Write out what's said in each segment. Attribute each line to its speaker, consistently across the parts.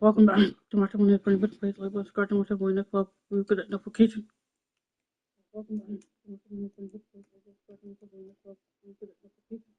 Speaker 1: Welcome back to my channel. Pretty much place like subscribe to my channel and next we get notification. Welcome back to my channel. Pretty much place like subscribe to my channel and next we get notification.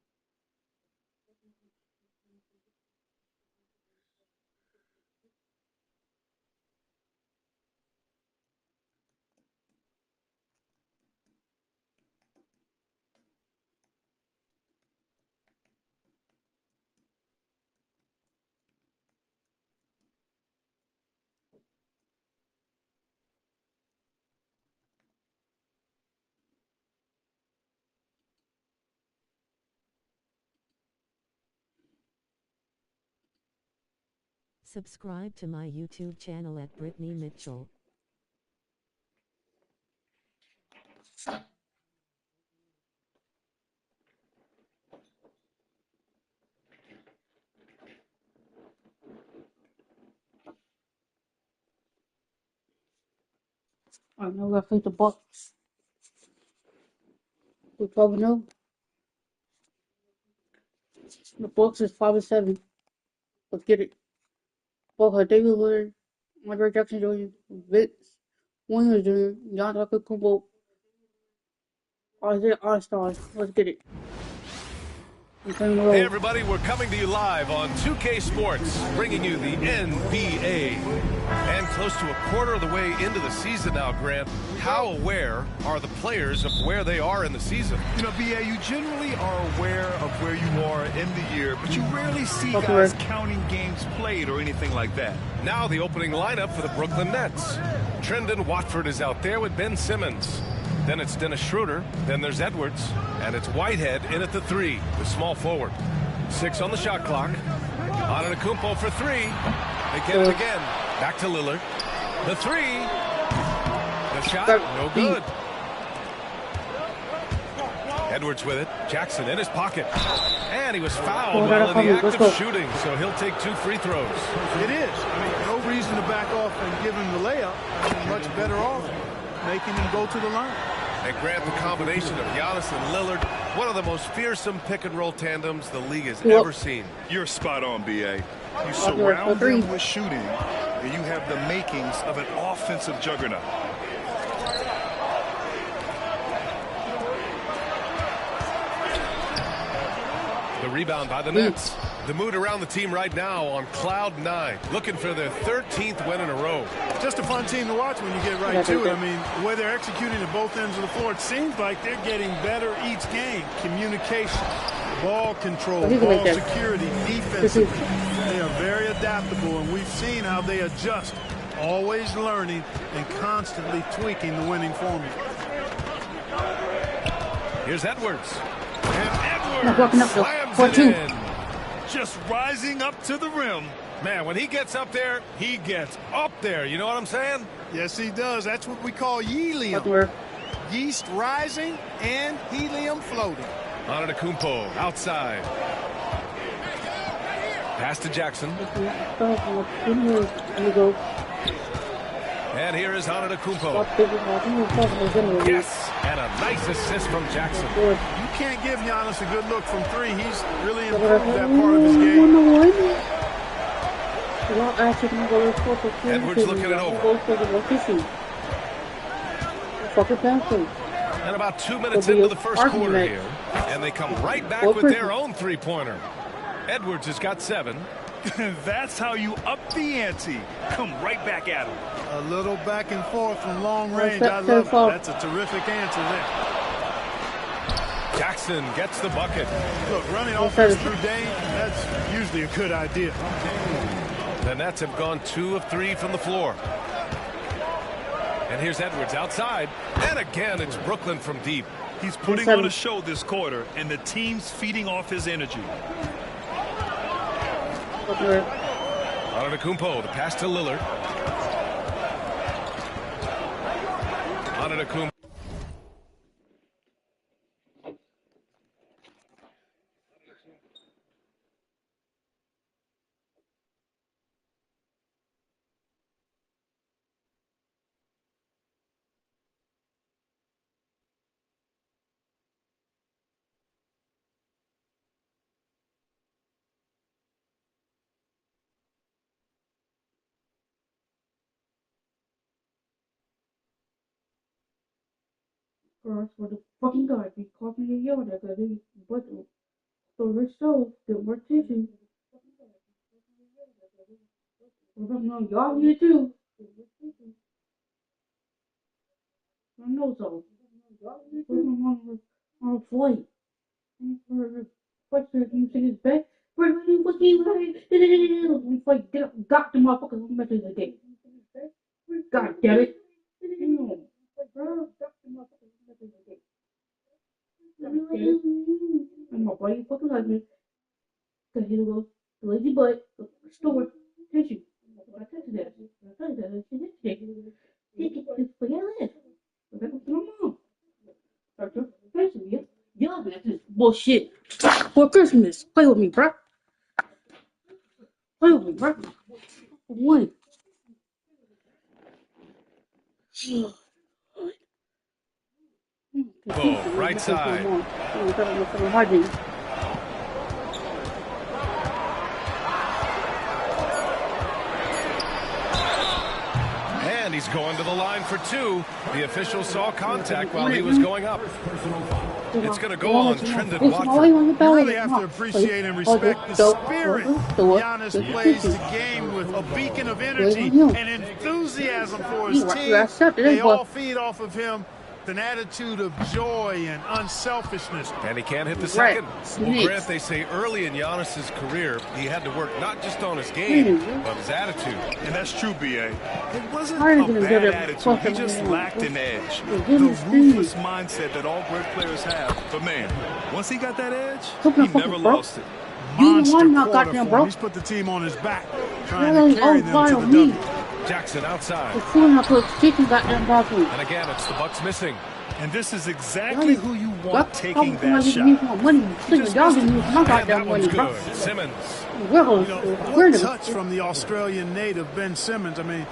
Speaker 2: Subscribe to my YouTube channel at Brittany Mitchell.
Speaker 1: Alright, now we gotta face the Bucks. We're 12-0. The Bucks is 5-7. Let's get it. Bucks have David Lillard, Andre Jackson Jr., Vince Williams Jr., John Kumbo, Isaiah All-Stars. Let's get it.
Speaker 3: Hey everybody, we're coming to you live on 2K Sports, bringing you the NBA. And close to a quarter of the way into the season now, Grant, how aware are the players of where they are in the season?
Speaker 4: You know, BA, you generally are aware of where you are in the year, but you rarely see guys counting games played or anything like that.
Speaker 3: Now the opening lineup for the Brooklyn Nets. Trendon Watford is out there with Ben Simmons. Then it's Dennis Schroeder, then there's Edwards, and it's Whitehead in at the 3, the small forward. 6 on the shot clock. Antetokounmpo for 3. They get it again. Back to Lillard. The 3. The shot, no good. Edwards with it. Jackson in his pocket. And he was fouled while in the act of shooting, so he'll take 2 free throws.
Speaker 4: It is. I mean, no reason to back off and give him the layup. He's much better off making him go to the line.
Speaker 3: And Grant, the combination of Giannis and Lillard, one of the most fearsome pick-and-roll tandems the league has ever seen.
Speaker 4: You're spot on, B.A. You surround them with shooting, and you have the makings of an offensive juggernaut.
Speaker 3: The rebound by the Nets. The mood around the team right now on cloud 9, looking for their 13th win in a row.
Speaker 5: Just a fun team to watch when you get right to it. I mean, the way they're executing at both ends of the floor, it seems like they're getting better each game. Communication, ball control, ball security, defense. They are very adaptable, and we've seen how they adjust, always learning and constantly tweaking the winning formula.
Speaker 3: Here's Edwards.
Speaker 1: Not walking up
Speaker 3: slams
Speaker 1: for
Speaker 3: it
Speaker 1: 2.
Speaker 3: in.
Speaker 4: Just rising up to the rim.
Speaker 3: Man, when he gets up there, he gets up there. You know what I'm saying?
Speaker 5: Yes, he does. That's what we call helium. Yeast rising and helium floating.
Speaker 3: Antetokounmpo outside. Pass to Jackson. And here is Antetokounmpo. Yes, and a nice assist from Jackson.
Speaker 5: You can't give Giannis a good look from 3. He's really improved that part of his game.
Speaker 3: Edwards looking it over. And about 2 minutes into the first quarter here. And they come right back with their own three-pointer. Edwards has got 7.
Speaker 4: That's how you up the ante. Come right back at him.
Speaker 5: A little back and forth from long range. I love it. That's a terrific answer there.
Speaker 3: Jackson gets the bucket.
Speaker 5: Look, running offense through Dame, that's usually a good idea.
Speaker 3: The Nets have gone 2 of 3 from the floor. And here's Edwards outside. And again, it's Brooklyn from deep.
Speaker 4: He's putting on a show this quarter, and the team's feeding off his energy.
Speaker 3: Antetokounmpo, the pass to Lillard. Antetokounmpo.
Speaker 1: For the fucking guy, be coughing and yelling at that dude, but so we're so that we're tissue. No, y'all here too. I know so. Put him on a flight. What's the you see his back? What you like? Got the motherfuckers message again. God damn it. And my boy fucking husband, because he goes, lazy butt, store, tissue. I touched that. I touched that. She did it. Forget it. Back up to my mom. Start to tissue. Y'all man, this bullshit. For Christmas. Play with me, bro. Play with me, bro. One.
Speaker 3: Oh, right side. And he's going to the line for 2. The official saw contact while he was going up. It's going to go on Trendon Watford.
Speaker 5: You really have to appreciate and respect the spirit Giannis plays the game with, a beacon of energy and enthusiasm for his team. They all feed off of him. An attitude of joy and unselfishness.
Speaker 3: And he can't hit the second. Well, Grant, they say early in Giannis's career, he had to work not just on his game, but his attitude.
Speaker 4: And that's true, B.A. It wasn't a bad attitude. He just lacked an edge. The ruthless mindset that all great players have. But, man, once he got that edge, he never lost it.
Speaker 5: Monster quarter for him. He's put the team on his back, trying to carry them to the W.
Speaker 3: Jackson outside.
Speaker 1: And
Speaker 3: again, it's the Bucks missing.
Speaker 4: And this is exactly who you want taking that shot.
Speaker 3: And that one's good. Simmons.
Speaker 5: What touch from the Australian native, Ben Simmons. I mean,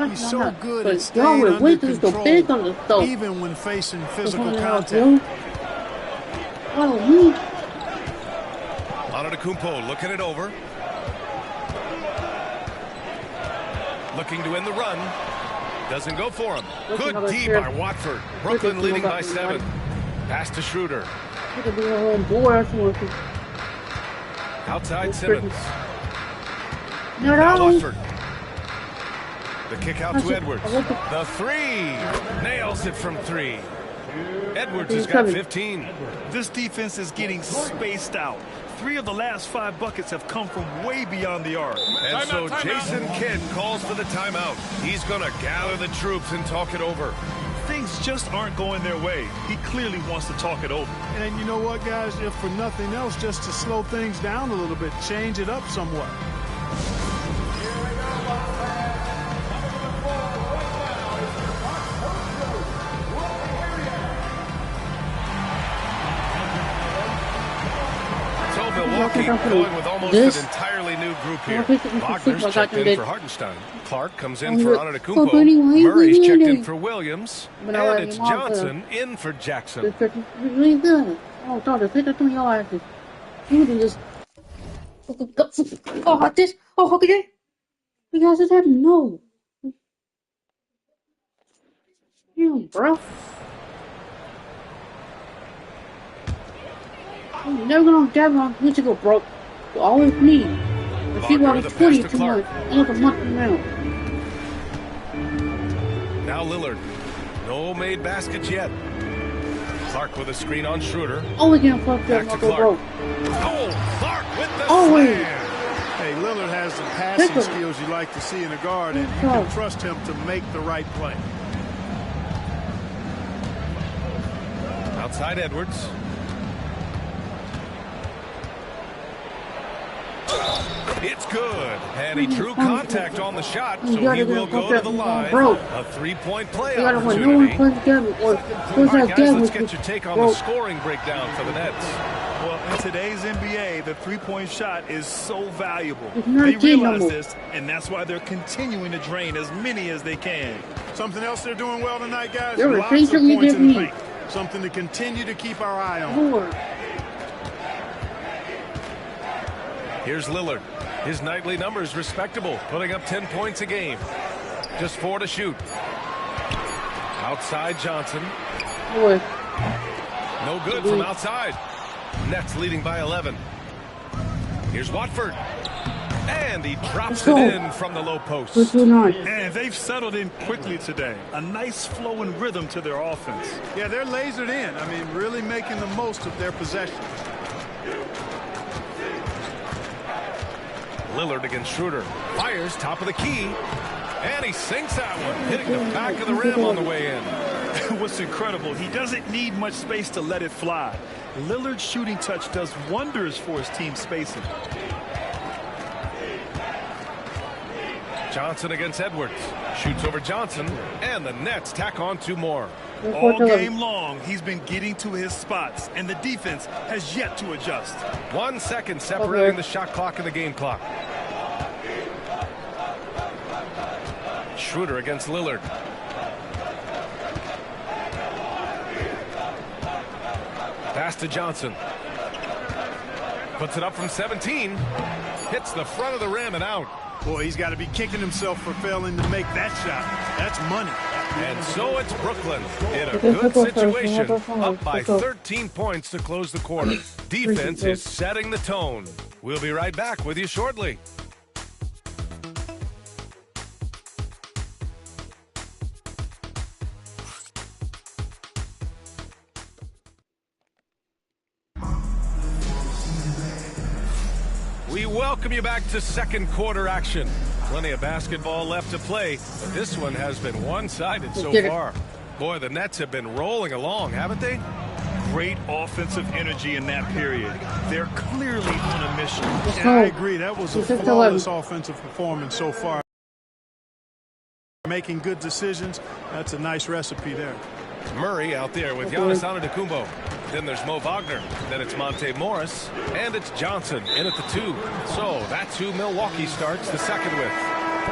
Speaker 5: he's so good at staying under control, even when facing physical contact.
Speaker 3: Antetokounmpo looking it over. looking to end the run. Doesn't go for him. Good D by Watford. Brooklyn leading by 7. Pass to Schroeder. Outside Simmons. Now Watford. The kick out to Edwards. The 3. Nails it from 3. Edwards has got 15.
Speaker 4: This defense is getting spaced out. 3 of the last 5 buckets have come from way beyond the arc.
Speaker 3: And so Jason Kidd calls for the timeout. He's going to gather the troops and talk it over.
Speaker 4: Things just aren't going their way. He clearly wants to talk it over.
Speaker 5: And you know what, guys? If for nothing else, just to slow things down a little bit, change it up somewhat.
Speaker 3: Milwaukee going with almost an entirely new group here. Wagner's checked in for Hartenstein. Clark comes in for Antetokounmpo. Murray's checked in for Williams. And it's Johnson in for Jackson.
Speaker 1: You guys just have no. Damn, bro. You're never gonna Devon, you to go broke. You always need. If you want 20 too much, another month from now.
Speaker 3: Now Lillard. No made baskets yet. Clark with a screen on Schroeder.
Speaker 1: Always getting fucked up,
Speaker 3: Back to
Speaker 1: Clark.
Speaker 3: Clark. Oh, Clark with the slam.
Speaker 5: Hey, Lillard has the passing skills you like to see in a guard, and you can trust him to make the right play.
Speaker 3: Outside Edwards. It's good. And he drew contact on the shot, so he will go to the line. A 3-point play opportunity. All right, guys, let's get your take on the scoring breakdown for the Nets.
Speaker 4: Well, in today's NBA, the 3-point shot is so valuable. They realize this, and that's why they're continuing to drain as many as they can.
Speaker 5: Something else they're doing well tonight, guys? Lots of points in the paint. Something to continue to keep our eye on.
Speaker 3: Here's Lillard. His nightly numbers respectable, putting up 10 points a game. Just 4 to shoot. Outside Johnson. No good from outside. Nets leading by 11. Here's Watford. And he drops it in from the low post.
Speaker 4: And they've settled in quickly today. A nice flow and rhythm to their offense.
Speaker 5: Yeah, they're lasered in. I mean, really making the most of their possession.
Speaker 3: Lillard against Schroeder. Fires top of the key. And he sinks that one, hitting the back of the rim on the way in.
Speaker 4: What's incredible, he doesn't need much space to let it fly. Lillard's shooting touch does wonders for his team spacing.
Speaker 3: Johnson against Edwards. Shoots over Johnson. And the Nets tack on 2 more.
Speaker 4: All game long, he's been getting to his spots, and the defense has yet to adjust.
Speaker 3: 1 second separating the shot clock and the game clock. Schroeder against Lillard. Pass to Johnson. Puts it up from 17. Hits the front of the rim and out.
Speaker 5: Boy, he's got to be kicking himself for failing to make that shot. That's money.
Speaker 3: And so it's Brooklyn in a good situation, up by 13 points to close the quarter. Defense is setting the tone. We'll be right back with you shortly. We welcome you back to second quarter action. Plenty of basketball left to play, but this one has been one-sided so far. Boy, the Nets have been rolling along, haven't they?
Speaker 4: Great offensive energy in that period. They're clearly on a mission.
Speaker 5: Yeah, I agree. That was a flawless offensive performance so far. Making good decisions. That's a nice recipe there.
Speaker 3: Murray out there with Giannis Antetokounmpo. Then there's Mo Wagner. Then it's Monte Morris. And it's Johnson in at the 2. So that's who Milwaukee starts the second with.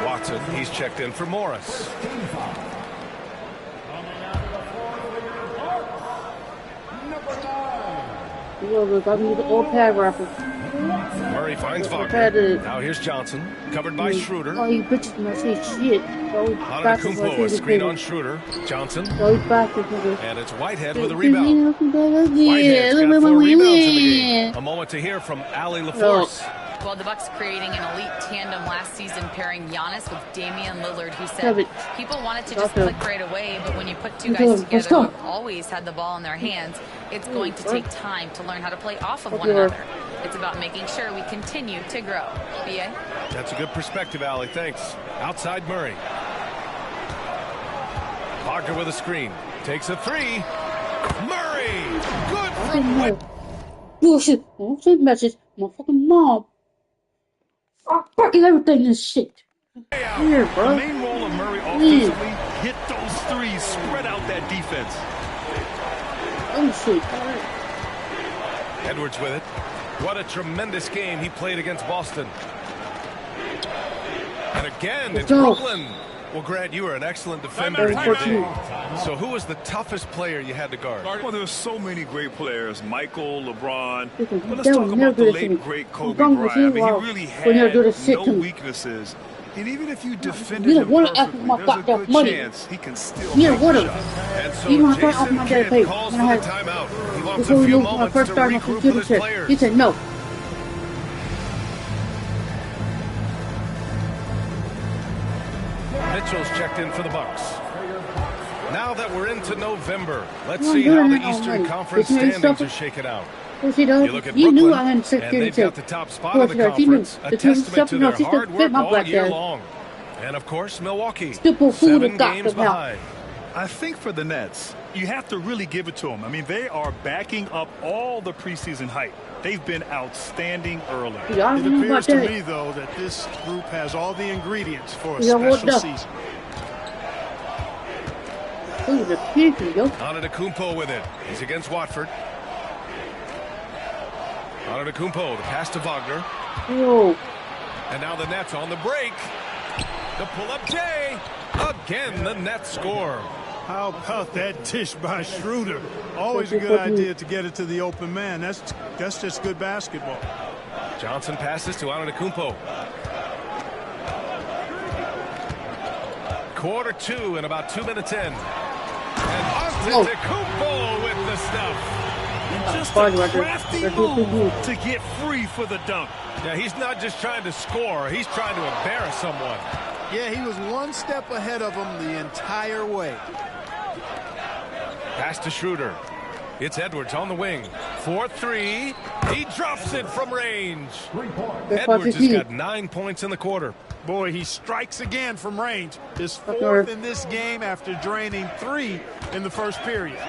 Speaker 3: Watson, he's checked in for Morris. Murray finds Wagner. Now here's Johnson, covered by Schroeder.
Speaker 1: Oh, you bitches must say shit.
Speaker 3: Antetokounmpo, a screen on Schroeder. Johnson. And it's Whitehead with a rebound. Whitehead's got 4 rebounds in the game. A moment to hear from Allie LaForce.
Speaker 6: Well, the Bucks creating an elite tandem last season, pairing Giannis with Damian Lillard, who said people wanted to just click right away, but when you put two guys together who have always had the ball in their hands, it's going to take time to learn how to play off of one another. It's about making sure we continue to grow. B.A.?
Speaker 3: That's a good perspective, Allie. Thanks. Outside Murray. Wagner with a screen. Takes a 3. Murray! Good from White.
Speaker 1: Bullshit. Bullshit message. My fucking mom. I'm fucking everything this shit. Here, bro.
Speaker 4: The main role of Murray offensively, hit those threes, spread out that defense.
Speaker 1: Oh, shit.
Speaker 3: Edwards with it. What a tremendous game he played against Boston. And again, it's Brooklyn. Well, Grant, you are an excellent defender in your day. So who was the toughest player you had to guard?
Speaker 4: Well, there's so many great players. Michael, LeBron. But let's talk about the late, great Kobe Bryant. I mean, he really had no weaknesses. And even if you defended him perfectly, there's a good chance he can still make the shot.
Speaker 3: And so Jason Kidd calls for the timeout. He wants a few moments to regroup with his players.
Speaker 1: He said no.
Speaker 3: Mitchell's checked in for the Bucks. Now that we're into November, let's see how the Eastern Conference standings are shaken out. You look at Brooklyn, and they've got the top spot in the conference, a testament to their hard work all year long. And, of course, Milwaukee, 7 games behind.
Speaker 4: I think for the Nets, you have to really give it to them. I mean, they are backing up all the preseason hype. They've been outstanding early.
Speaker 5: It appears to me, though, that this group has all the ingredients for a special season.
Speaker 3: Antetokounmpo with it. He's against Watford. Antetokounmpo, the pass to Wagner. And now the Nets on the break. The pull-up J. Again, the Nets score.
Speaker 5: How about that dish by Schroeder? Always a good idea to get it to the open man. That's just good basketball.
Speaker 3: Johnson passes to Antetokounmpo. Quarter 2 and about 2 minutes in. And Antetokounmpo with the stuff.
Speaker 4: Just a crafty move to get free for the dunk.
Speaker 3: Yeah, he's not just trying to score. He's trying to embarrass someone.
Speaker 5: Yeah, he was one step ahead of him the entire way.
Speaker 3: Pass to Schroeder. It's Edwards on the wing. 4-3. He drops it from range. Edwards has got 9 points in the quarter.
Speaker 5: Boy, he strikes again from range. His 4th in this game after draining 3 in the first period.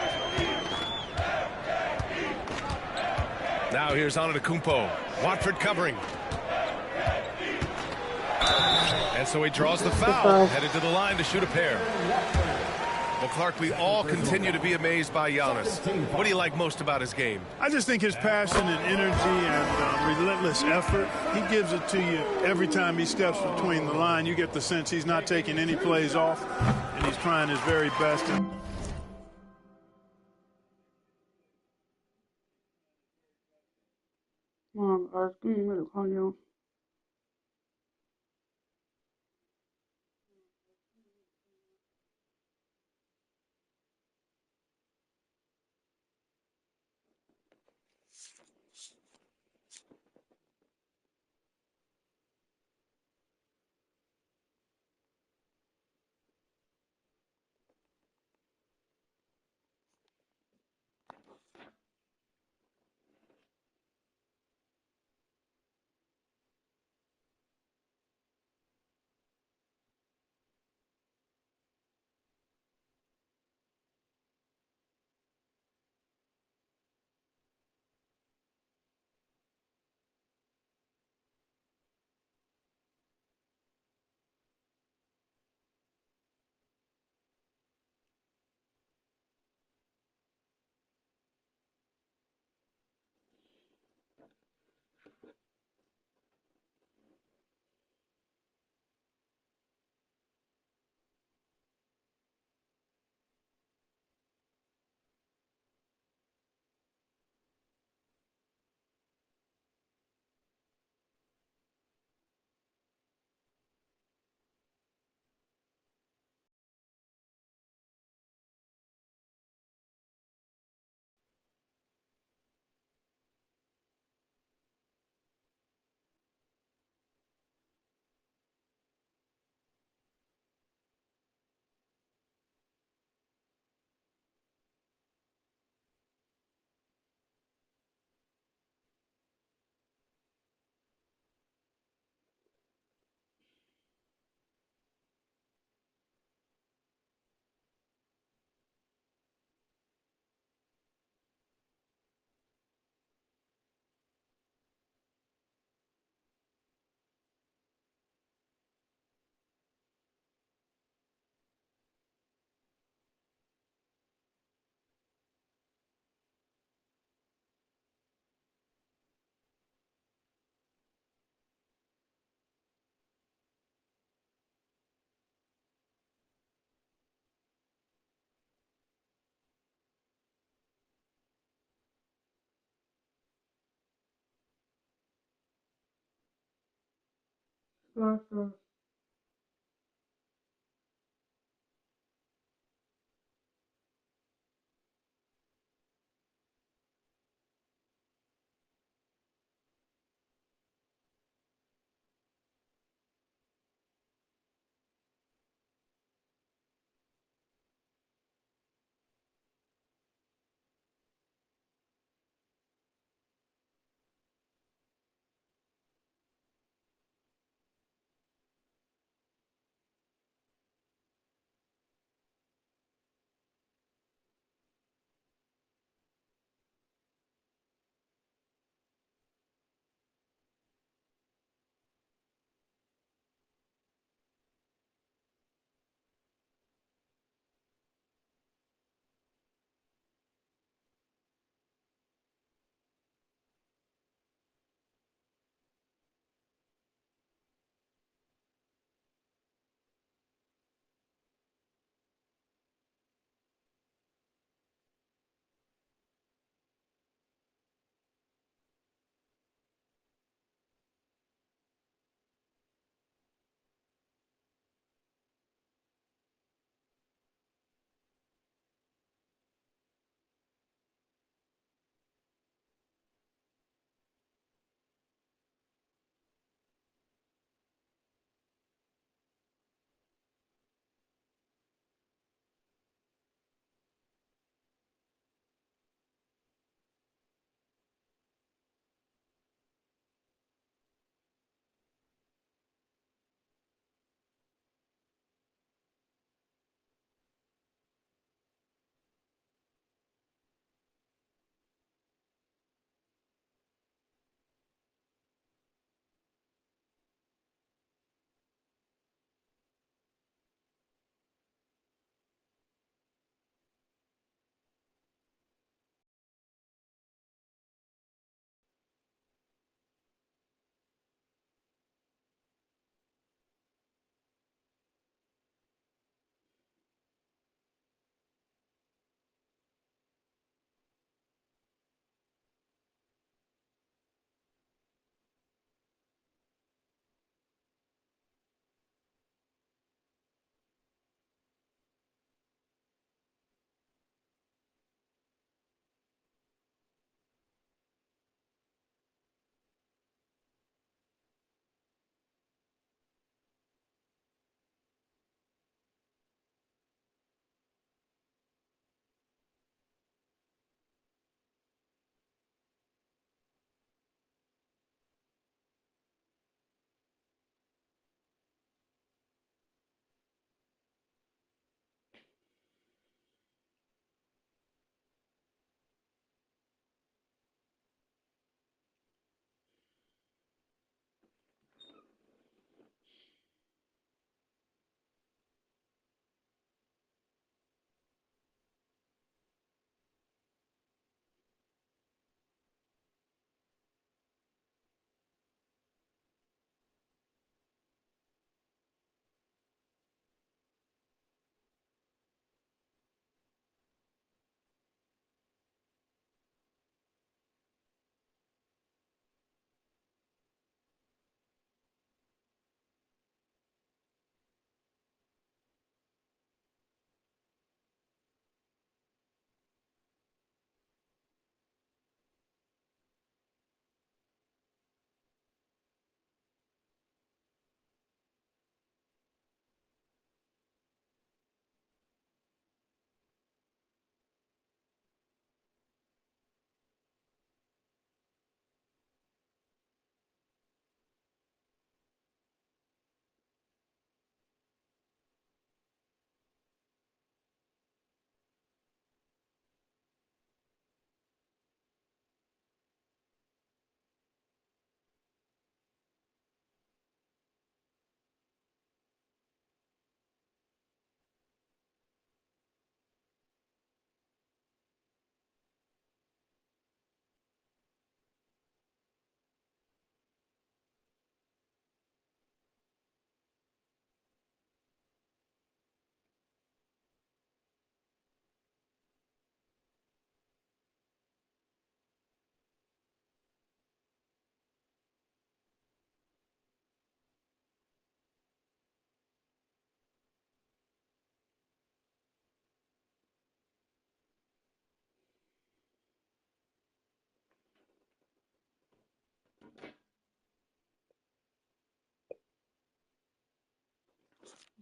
Speaker 3: Now here's Antetokounmpo. Watford covering. And so he draws the foul. Headed to the line to shoot a pair. Well, Clark, we all continue to be amazed by Giannis. What do you like most about his game?
Speaker 5: I just think his passion and energy and relentless effort. He gives it to you every time he steps between the line. You get the sense he's not taking any plays off, and he's trying his very best.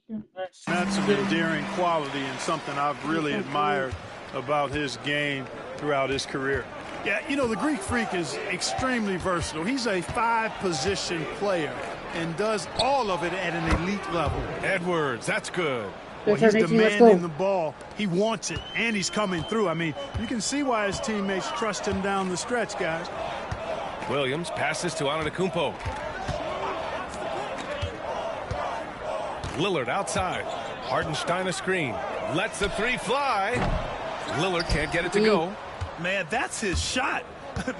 Speaker 5: That's an endearing quality and something I've really admired about his game throughout his career. Yeah, you know, the Greek Freak is extremely versatile. He's a 5-position player and does all of it at an elite level.
Speaker 3: Edwards, that's good.
Speaker 5: Well, he's demanding the ball. He wants it, and he's coming through. I mean, you can see why his teammates trust him down the stretch, guys.
Speaker 3: Williams passes to Antetokounmpo. Lillard outside. Hardenstein a screen. Lets the three fly. Lillard can't get it to go.
Speaker 4: Man, that's his shot.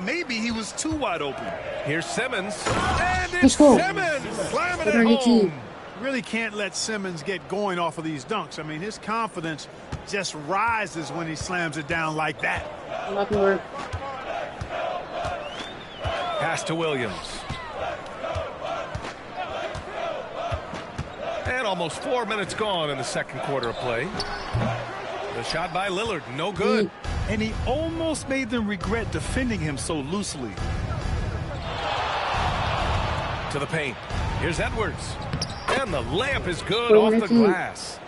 Speaker 4: Maybe he was too wide open.
Speaker 3: Here's Simmons. And it's Simmons slamming it home.
Speaker 5: Really can't let Simmons get going off of these dunks. I mean, his confidence just rises when he slams it down like that.
Speaker 3: Pass to Williams. And almost 4 minutes gone in the second quarter of play. The shot by Lillard, no good.
Speaker 4: And he almost made them regret defending him so loosely.
Speaker 3: To the paint. Here's Edwards. And the layup is good off the glass.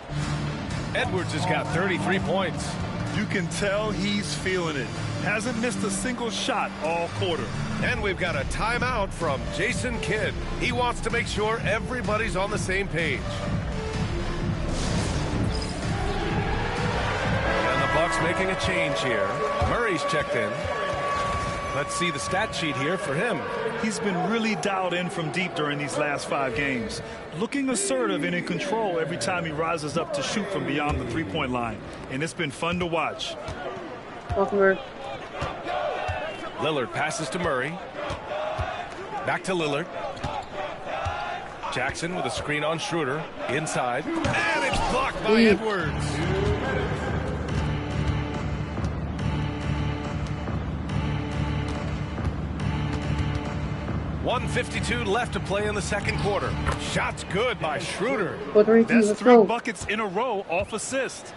Speaker 3: Edwards has got 33 points.
Speaker 4: You can tell he's feeling it. Hasn't missed a single shot all quarter.
Speaker 3: And we've got a timeout from Jason Kidd. He wants to make sure everybody's on the same page. And the Bucks making a change here. Murray's checked in. Let's see the stat sheet here for him.
Speaker 4: He's been really dialed in from deep during these last 5 games. Looking assertive and in control every time he rises up to shoot from beyond the three-point line. And it's been fun to watch.
Speaker 3: Lillard passes to Murray. Back to Lillard. Jackson with a screen on Schroeder. Inside. And it's blocked by Edwards. 1:52 left to play in the second quarter. Shots good by Schroeder.
Speaker 4: That's 3 buckets in a row off assist.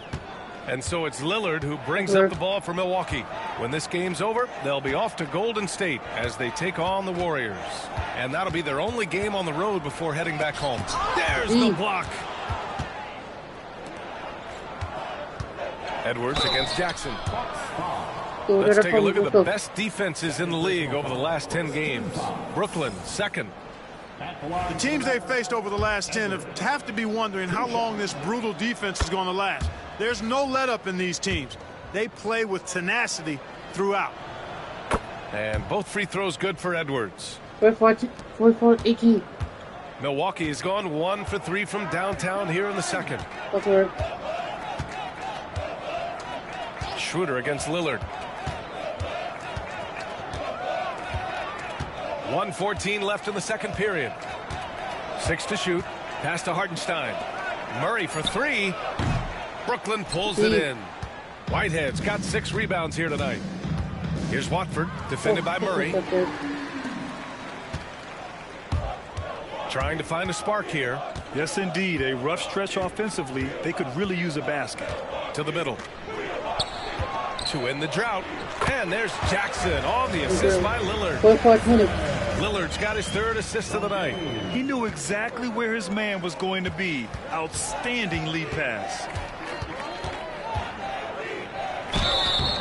Speaker 3: And so it's Lillard who brings up the ball for Milwaukee. When this game's over, they'll be off to Golden State as they take on the Warriors. And that'll be their only game on the road before heading back home. There's the block. Edwards against Jackson. Let's take a look at the best defenses in the league over the last 10 games. Brooklyn, second.
Speaker 5: The teams they've faced over the last 10 have to be wondering how long this brutal defense is going to last. There's no let-up in these teams. They play with tenacity throughout.
Speaker 3: And both free throws good for Edwards.
Speaker 1: 4-4-18.
Speaker 3: Milwaukee has gone 1 for 3 from downtown here in the second. Schroeder against Lillard. 1:14 left in the second period. 6 to shoot. Pass to Hardenstein. Murray for 3. Brooklyn pulls it in. Whitehead's got 6 rebounds here tonight. Here's Watford, defended by Murray. Trying to find a spark here.
Speaker 4: Yes, indeed. A rough stretch offensively. They could really use a basket.
Speaker 3: To the middle. To end the drought. And there's Jackson on the assist by Lillard. Lillard's got his 3rd assist of the night.
Speaker 4: He knew exactly where his man was going to be. Outstanding lead pass.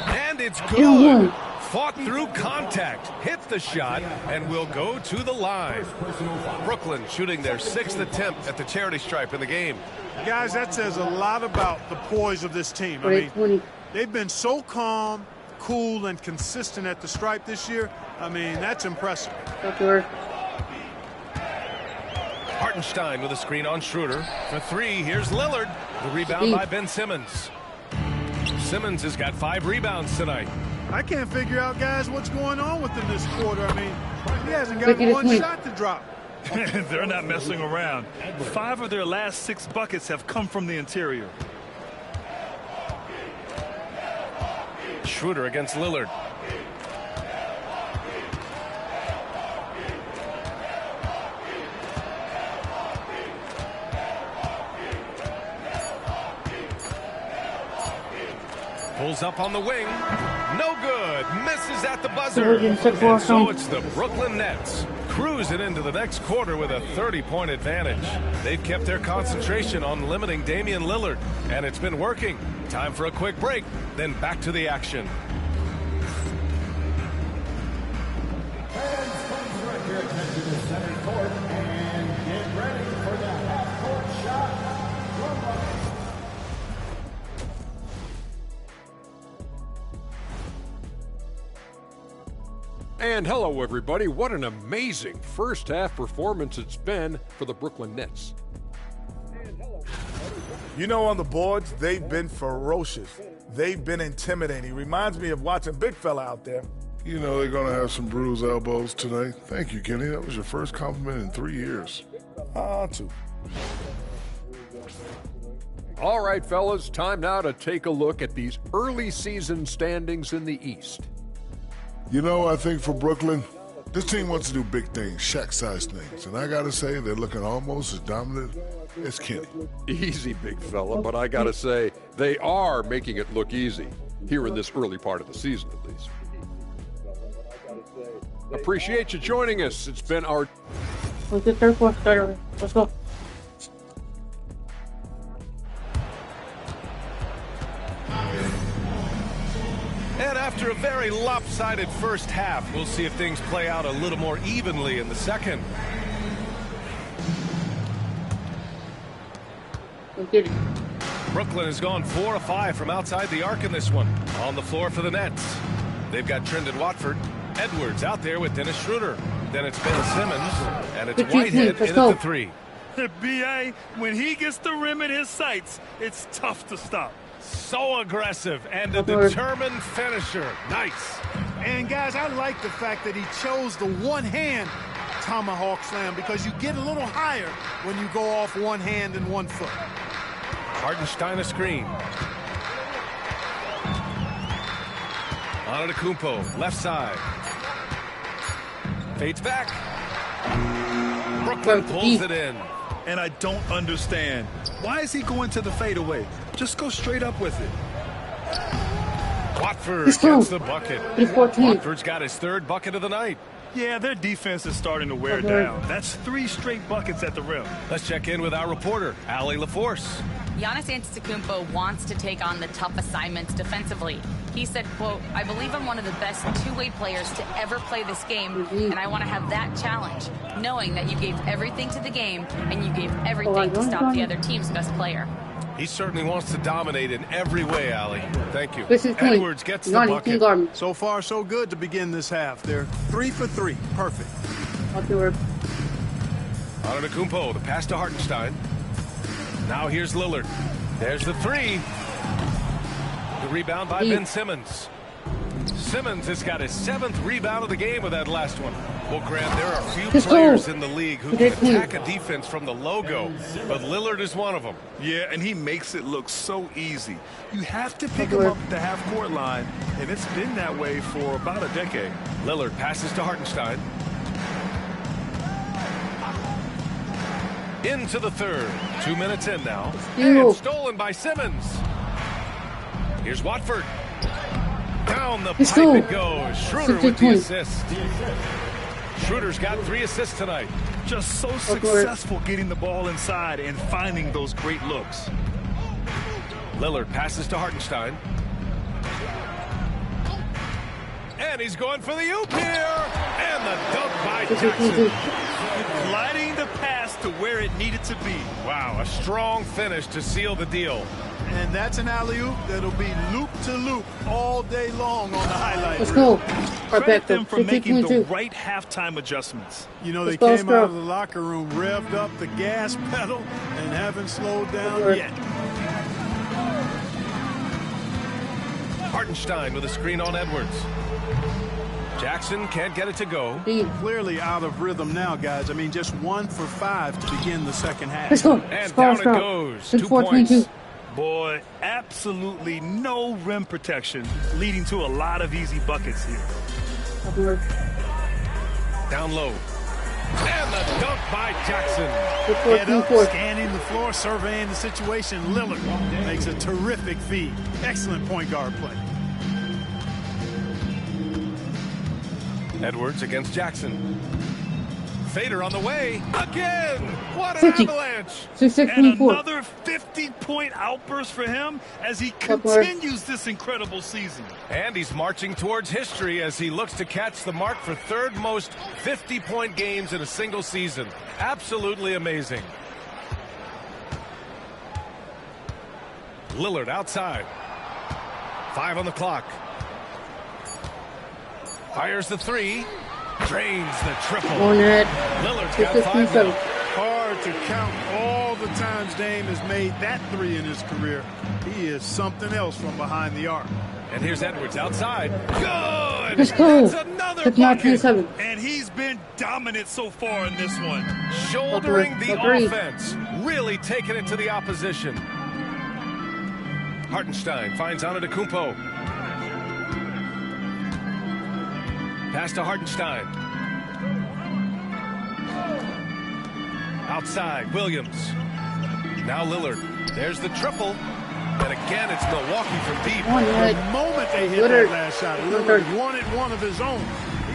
Speaker 3: And it's good. Fought through contact, hit the shot, and will go to the line. Brooklyn shooting their 6th attempt at the charity stripe in the game.
Speaker 5: Guys, that says a lot about the poise of this team. I mean, they've been so calm, cool, and consistent at the stripe this year. I mean, that's impressive.
Speaker 3: Hartenstein with a screen on Schroeder. For 3, here's Lillard. The rebound by Ben Simmons. Simmons has got 5 rebounds tonight.
Speaker 5: I can't figure out, guys, what's going on with him this quarter. I mean, he hasn't got one shot to drop.
Speaker 4: They're not messing around. 5 of their last 6 buckets have come from the interior.
Speaker 3: Schroeder against Lillard. Pulls up on the wing. No good. Misses at the buzzer. And so it's the Brooklyn Nets cruising into the next quarter with a 30-point advantage. They've kept their concentration on limiting Damian Lillard, and it's been working. Time for a quick break, then back to the action.
Speaker 7: And hello, everybody. What an amazing first half performance it's been for the Brooklyn Nets.
Speaker 8: You know, on the boards, they've been ferocious. They've been intimidating. Reminds me of watching big fella out there.
Speaker 9: You know they're going to have some bruised elbows tonight. Thank you, Kenny. That was your first compliment in 3 years.
Speaker 8: Two.
Speaker 7: All right, fellas, time now to take a look at these early season standings in the East.
Speaker 9: You know, I think for Brooklyn, this team wants to do big things, Shaq-sized things. And I got to say, they're looking almost as dominant as Kenny.
Speaker 7: Easy, big fella, but I got to say, they are making it look easy here in this early part of the season, at least. Appreciate you joining us. It's been our...
Speaker 1: Let's get third quarter started. Let's go.
Speaker 3: And after a very lopsided first half, we'll see if things play out a little more evenly in the second. Brooklyn has gone 4 of 5 from outside the arc in this one. On the floor for the Nets, they've got Trendon Watford. Edwards out there with Dennis Schroeder. Then it's Ben Simmons, and it's Whitehead in at the 3.
Speaker 5: B.A., when he gets the rim in his sights, it's tough to stop.
Speaker 3: So aggressive and a determined finisher. Nice.
Speaker 5: And, guys, I like the fact that he chose the one-hand tomahawk slam because you get a little higher when you go off one hand and 1 foot.
Speaker 3: Hartenstein a screen. Antetokounmpo, left side. Fades back. Brooklyn pulls it in.
Speaker 4: And I don't understand. Why is he going to the fadeaway? Just go straight up with it.
Speaker 3: Watford gets the bucket. Watford's got his 3rd bucket of the night.
Speaker 4: Yeah, their defense is starting to wear down. That's 3 straight buckets at the rim.
Speaker 3: Let's check in with our reporter, Allie LaForce.
Speaker 6: Giannis Antetokounmpo wants to take on the tough assignments defensively. He said, quote, "I believe I'm one of the best two-way players to ever play this game, and I want to have that challenge, knowing that you gave everything to the game and you gave everything to stop the other team's best player."
Speaker 3: He certainly wants to dominate in every way, Allie. Thank you. Edwards gets the bucket.
Speaker 5: So far, so good to begin this half. They're 3 for 3. Perfect.
Speaker 3: Antetokounmpo, the pass to Hartenstein. Now here's Lillard. There's the 3. The rebound by Ben Simmons. Simmons has got his 7th rebound of the game with that last one. Well, Grant, there are few players in the league who can attack a defense from the logo, but Lillard is one of them.
Speaker 4: Yeah, and he makes it look so easy. You have to pick him up at the half-court line, and it's been that way for about a decade.
Speaker 3: Lillard passes to Hartenstein. Into the 3rd. 2 minutes in now. And stolen by Simmons. Here's Watford. Down the pipe it goes. Schroeder with the assist. Schroeder's got 3 assists tonight.
Speaker 4: Just so successful getting the ball inside and finding those great looks.
Speaker 3: Lillard passes to Hartenstein. And he's going for the oop here. And the dunk by Jackson.
Speaker 4: Gliding the pass to where it needed to be.
Speaker 3: Wow, a strong finish to seal the deal.
Speaker 5: And that's an alley-oop that'll be loop-to-loop all day long on the highlight.
Speaker 1: Let's go.
Speaker 4: Credit them for making the right halftime adjustments.
Speaker 5: You know, they came out of the locker room, revved up the gas pedal, and haven't slowed down yet.
Speaker 3: Hartenstein with a screen on Edwards. Jackson can't get it to go.
Speaker 5: Clearly out of rhythm now, guys. I mean, just 1 for 5 to begin the second half.
Speaker 1: Let's go.
Speaker 3: And down it goes. 2 points.
Speaker 4: Boy, absolutely no rim protection, leading to a lot of easy buckets here.
Speaker 3: Down low. And the dunk by Jackson.
Speaker 5: Head up, scanning the floor, surveying the situation. Lillard makes a terrific feed. Excellent point guard play.
Speaker 3: Edwards against Jackson. Fader on the way again. What an avalanche!
Speaker 4: And another 50-point outburst for him as he continues this incredible season.
Speaker 3: And he's marching towards history as he looks to catch the mark for third most 50-point games in a single season. Absolutely amazing. Lillard outside. 5 on the clock. Fires the three. Drains the triple. Lillard's got 5 now.
Speaker 5: Hard to count all the times Dame has made that three in his career. He is something else from behind the arc.
Speaker 3: And here's Edwards outside. Good!
Speaker 1: Let's go.
Speaker 3: That's another bucket.
Speaker 4: And he's been dominant so far in this one.
Speaker 3: Shouldering the offense. Really taking it to the opposition. Hartenstein finds Antetokounmpo. Pass to Hartenstein. Outside, Williams. Now Lillard. There's the triple. And again, it's Milwaukee from deep.
Speaker 5: The moment they hit that last shot, Lillard wanted one of his own.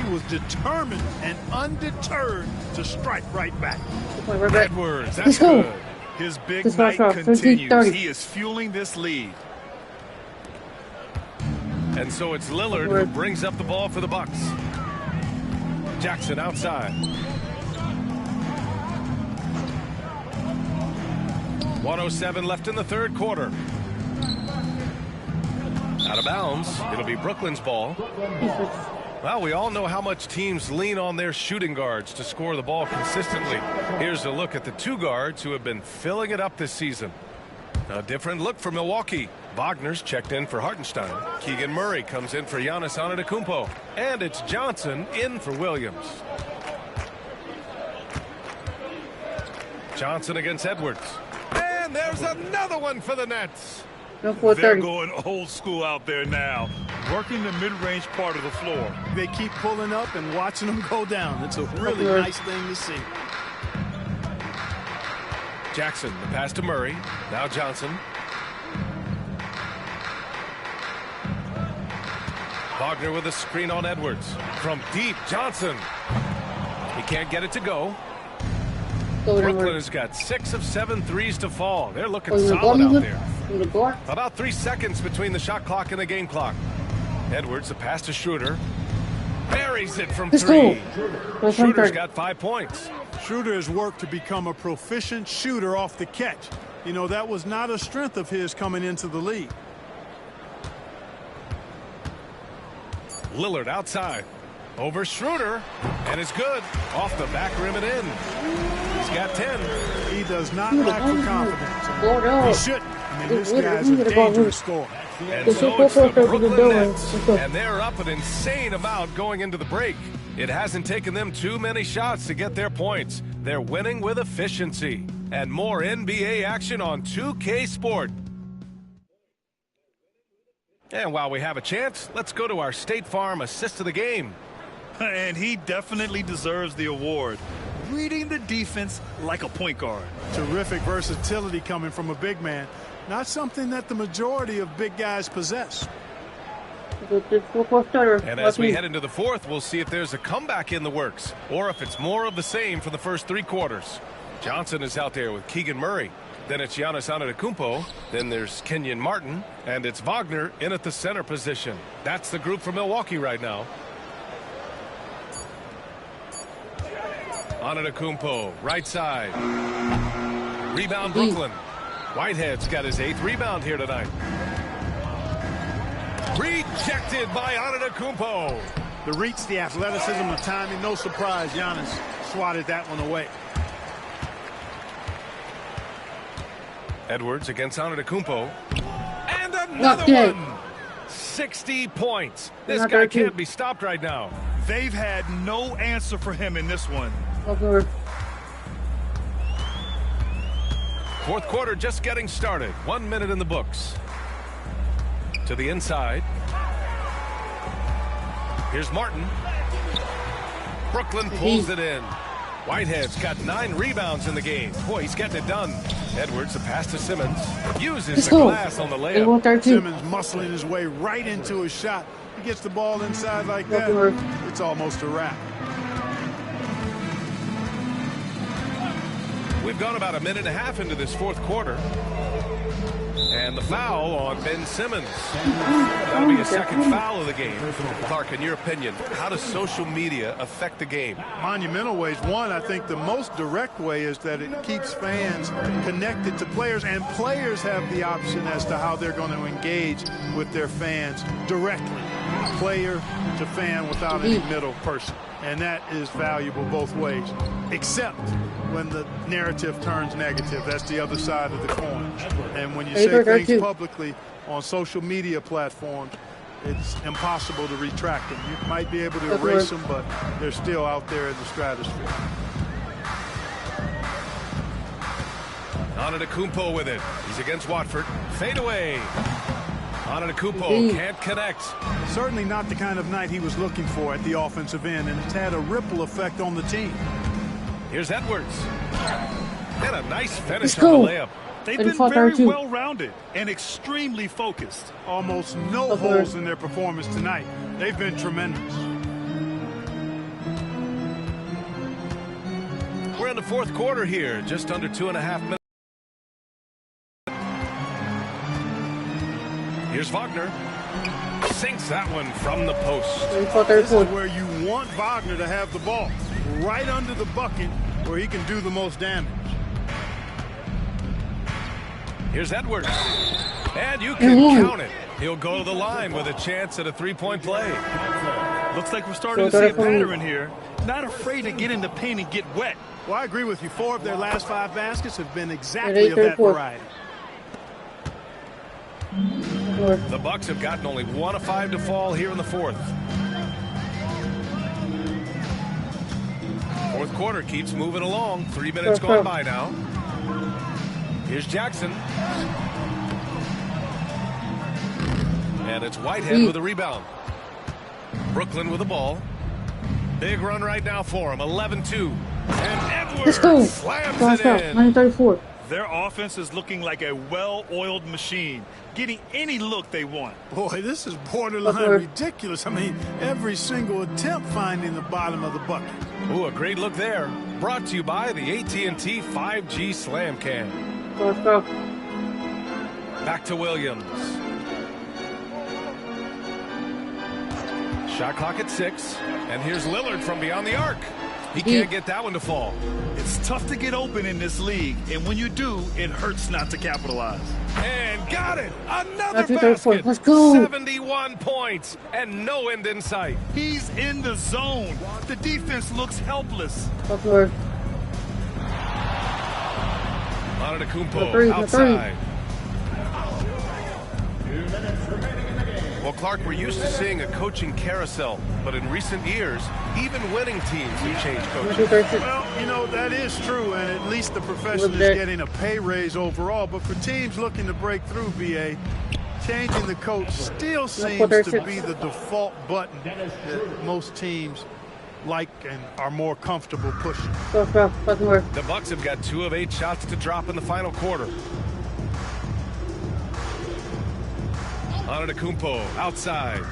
Speaker 5: He was determined and undeterred to strike right back.
Speaker 3: Edwards, that's good.
Speaker 4: His big night continues. He is fueling this lead.
Speaker 3: And so it's Lillard who brings up the ball for the Bucks. Jackson outside. 1:07 left in the third quarter. Out of bounds. It'll be Brooklyn's ball. Well, we all know how much teams lean on their shooting guards to score the ball consistently. Here's a look at the two guards who have been filling it up this season. A different look for Milwaukee. Wagner's checked in for Hartenstein. Keegan Murray comes in for Giannis Antetokounmpo. And it's Johnson in for Williams. Johnson against Edwards. And there's another one for the Nets.
Speaker 4: They're going old school out there now, working the mid-range part of the floor.
Speaker 5: They keep pulling up and watching them go down. It's a really nice thing to see.
Speaker 3: Jackson, the pass to Murray. Now Johnson. Wagner with a screen on Edwards. From deep, Johnson. He can't get it to go. Brooklyn has got 6 of 7 threes to fall. They're looking solid out there. About 3 seconds between the shot clock and the game clock. Edwards, the pass to Schroeder. Buries it from 3. Schroeder's got 5 points.
Speaker 5: Schroeder has worked to become a proficient shooter off the catch. You know, that was not a strength of his coming into the league.
Speaker 3: Lillard outside. Over Schroeder. And it's good. Off the back rim and in. He's got 10.
Speaker 5: He does not lack for confidence. He shouldn't. I mean, this guy's a dangerous scorer.
Speaker 3: And so it's the Brooklyn Nets. And they're up an insane amount going into the break. It hasn't taken them too many shots to get their points. They're winning with efficiency. And more NBA action on 2K Sport. And while we have a chance, let's go to our State Farm assist of the game.
Speaker 4: And he definitely deserves the award. Reading the defense like a point guard.
Speaker 5: Terrific versatility coming from a big man. Not something that the majority of big guys possess.
Speaker 3: And as we head into the fourth, we'll see if there's a comeback in the works or if it's more of the same for the first 3 quarters. Johnson is out there with Keegan Murray. Then it's Giannis Antetokounmpo. Then there's Kenyon Martin. And it's Wagner in at the center position. That's the group for Milwaukee right now. Antetokounmpo, right side. Rebound Brooklyn. Whitehead's got his 8th rebound here tonight. Rejected by Antetokounmpo.
Speaker 5: The reach, the athleticism, the timing. No surprise, Giannis swatted that one away.
Speaker 3: Edwards against Antetokounmpo. And another one. 60 points. This guy can't be stopped right now.
Speaker 4: They've had no answer for him in this one.
Speaker 3: Fourth quarter just getting started. 1 minute in the books. To the inside. Here's Martin. Brooklyn pulls it in. Whitehead's got 9 rebounds in the game. Boy, he's getting it done. Edwards, the pass to Simmons. Uses the glass on the layup.
Speaker 5: Simmons muscling his way right into his shot. He gets the ball inside like that, it's almost a wrap.
Speaker 3: We've gone about a minute and a half into this fourth quarter. And the foul on Ben Simmons. That'll be a second foul of the game. Clark, in your opinion, how does social media affect the game?
Speaker 5: Monumental ways. One, I think the most direct way is that it keeps fans connected to players, and players have the option as to how they're going to engage with their fans directly. Player to fan without any middle person. And that is valuable both ways, except when the narrative turns negative. That's the other side of the coin. And when you say things publicly on social media platforms, it's impossible to retract them. You might be able to erase them, but they're still out there in the stratosphere.
Speaker 3: Antetokounmpo with it. He's against Watford. Fade away. Antetokounmpo can't connect.
Speaker 5: Certainly not the kind of night he was looking for at the offensive end, and it's had a ripple effect on the team.
Speaker 3: Here's Edwards. And a nice finish on the layup.
Speaker 10: They've been very well-rounded and extremely focused.
Speaker 5: Almost no holes in their performance tonight. They've been tremendous.
Speaker 3: We're in the fourth quarter here, just under 2.5 minutes. Here's Wagner. Sinks that one from the post.
Speaker 5: This is where you want Wagner to have the ball. Right under the bucket where he can do the most damage.
Speaker 3: Here's Edwards. And you can count it. He'll go to the line with a chance at a three-point play.
Speaker 10: Looks like we're starting to see a pattern here. Not afraid to get in the paint and get wet.
Speaker 5: Well, I agree with you. 4 of their last 5 baskets have been exactly of that variety.
Speaker 3: The Bucks have gotten only 1 of 5 to fall here in the fourth. Fourth quarter keeps moving along. 3 minutes gone by now. Here's Jackson. And it's Whitehead with a rebound. Brooklyn with the ball. Big run right now for him. 11-2. And Edwards slams it in.
Speaker 1: 934.
Speaker 10: Their offense is looking like a well-oiled machine, getting any look they want.
Speaker 5: Boy, this is borderline ridiculous. I mean, every single attempt finding the bottom of the bucket.
Speaker 3: Ooh, a great look there. Brought to you by the AT&T 5G Slam Cam. Back to Williams. Shot clock at 6. And here's Lillard from beyond the arc. He can't get that one to fall.
Speaker 10: It's tough to get open in this league, and when you do, it hurts not to capitalize.
Speaker 3: And got it! Another basket!
Speaker 1: Let's go!
Speaker 3: 71 points, and no end in sight.
Speaker 10: He's in the zone. The defense looks helpless.
Speaker 3: Antetokounmpo outside. Well, Clark, we're used to seeing a coaching carousel, but in recent years, even winning teams have changed coaches.
Speaker 5: Well, you know, that is true, and at least the profession is getting a pay raise overall. But for teams looking to break through, BA, changing the coach still seems to be the default button that most teams like and are more comfortable pushing.
Speaker 3: The Bucks have got 2 of 8 shots to drop in the final quarter. Antetokounmpo outside.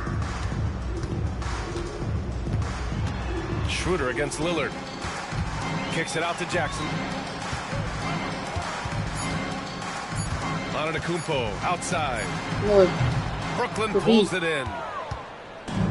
Speaker 3: Schroeder against Lillard. Kicks it out to Jackson. Antetokounmpo outside. Brooklyn pulls it in.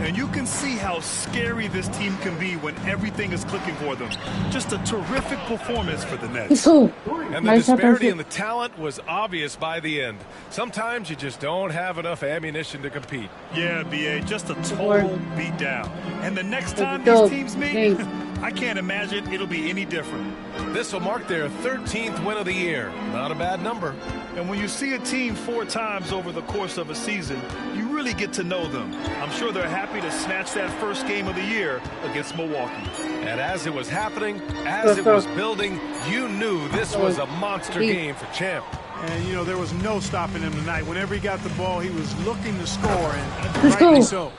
Speaker 10: And you can see how scary this team can be when everything is clicking for them. Just a terrific performance for the Nets.
Speaker 3: And the disparity in the talent was obvious by the end. Sometimes you just don't have enough ammunition to compete.
Speaker 10: Yeah, BA, just a total beatdown. And the next time these teams meet, I can't imagine it'll be any different.
Speaker 3: This will mark their 13th win of the year. Not a bad number.
Speaker 10: And when you see a team 4 times over the course of a season, you really get to know them. I'm sure they're happy to snatch that first game of the year against Milwaukee.
Speaker 3: And as it was happening, as it was building, you knew this was a monster game for Champ.
Speaker 5: And, you know, there was no stopping him tonight. Whenever he got the ball, he was looking to score, and rightly so.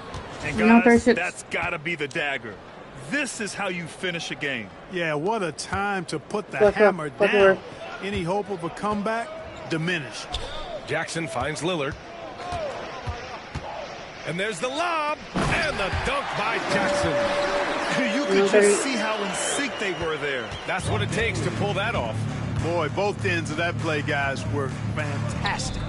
Speaker 10: And guys, that's got to be the dagger. This is how you finish a game.
Speaker 5: Yeah, what a time to put the hammer down. Any hope of a comeback? Diminished.
Speaker 3: Jackson finds Lillard. And there's the lob and the dunk by Jackson.
Speaker 10: You could just see how in sync they were there.
Speaker 3: That's what it takes to pull that off.
Speaker 5: Boy, both ends of that play, guys, were fantastic.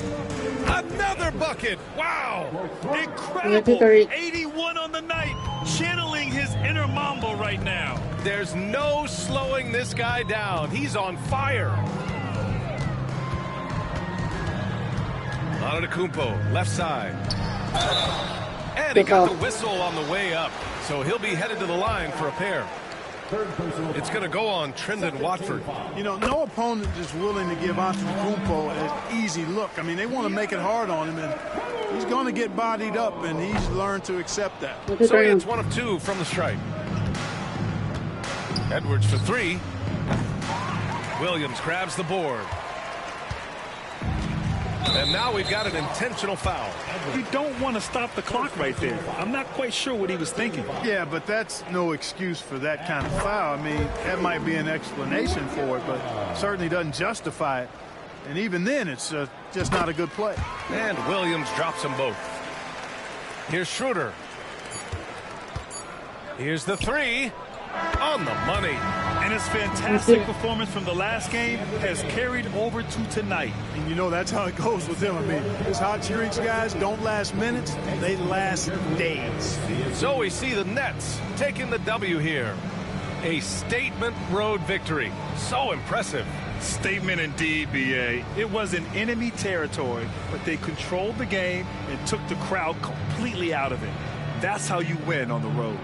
Speaker 3: Another bucket. Wow.
Speaker 10: Incredible. 81 on the night. Channeling his inner Mambo right now.
Speaker 3: There's no slowing this guy down. He's on fire. Antetokounmpo, left side. And he got the whistle on the way up. So he'll be headed to the line for a pair. It's going to go on Trendon Watford.
Speaker 5: You know, no opponent is willing to give Antetokounmpo an easy look. I mean, they want to make it hard on him, and he's going to get bodied up, and he's learned to accept that.
Speaker 3: So it's 1 of 2 from the stripe. Edwards for 3. Williams grabs the board. And now we've got an intentional foul.
Speaker 10: You don't want to stop the clock right there. I'm not quite sure what he was thinking.
Speaker 5: Yeah, but that's no excuse for that kind of foul. I mean, that might be an explanation for it, but certainly doesn't justify it. And even then, it's just not a good play.
Speaker 3: And Williams drops them both. Here's Schroeder. Here's the 3. On the money.
Speaker 10: And his fantastic performance from the last game has carried over to tonight.
Speaker 5: And you know that's how it goes with him. I mean, his hot streaks, guys, don't last minutes. They last days.
Speaker 3: So we see the Nets taking the W here. A statement road victory. So impressive.
Speaker 10: Statement indeed, B.A. It was in enemy territory, but they controlled the game and took the crowd completely out of it. That's how you win on the road.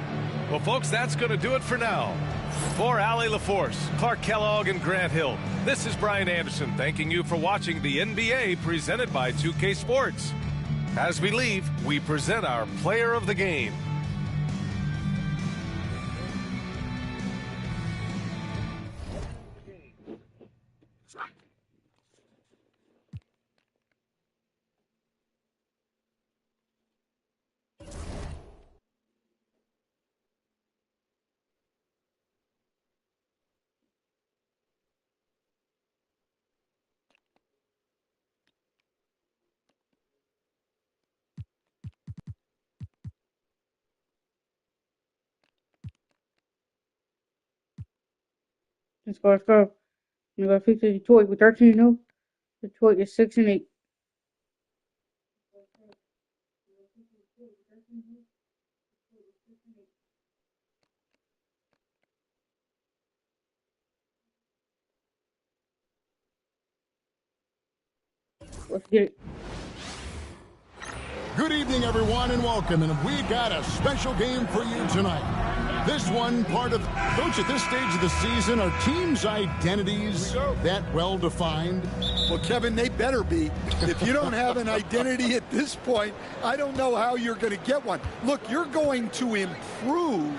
Speaker 3: Well, folks, that's going to do it for now. For Allie LaForce, Clark Kellogg, and Grant Hill, this is Brian Anderson thanking you for watching the NBA presented by 2K Sports. As we leave, we present our player of the game.
Speaker 1: Let's go. I'm going to fix Detroit with 13-0. Detroit is 6-8. Let's get it.
Speaker 11: Good evening, everyone, and welcome. And we got a special game for you tonight. This one part of, Coach, at this stage of the season, are teams' identities that well-defined?
Speaker 12: Well, Kevin, they better be. If you don't have an identity at this point, I don't know how you're going to get one. Look, you're going to improve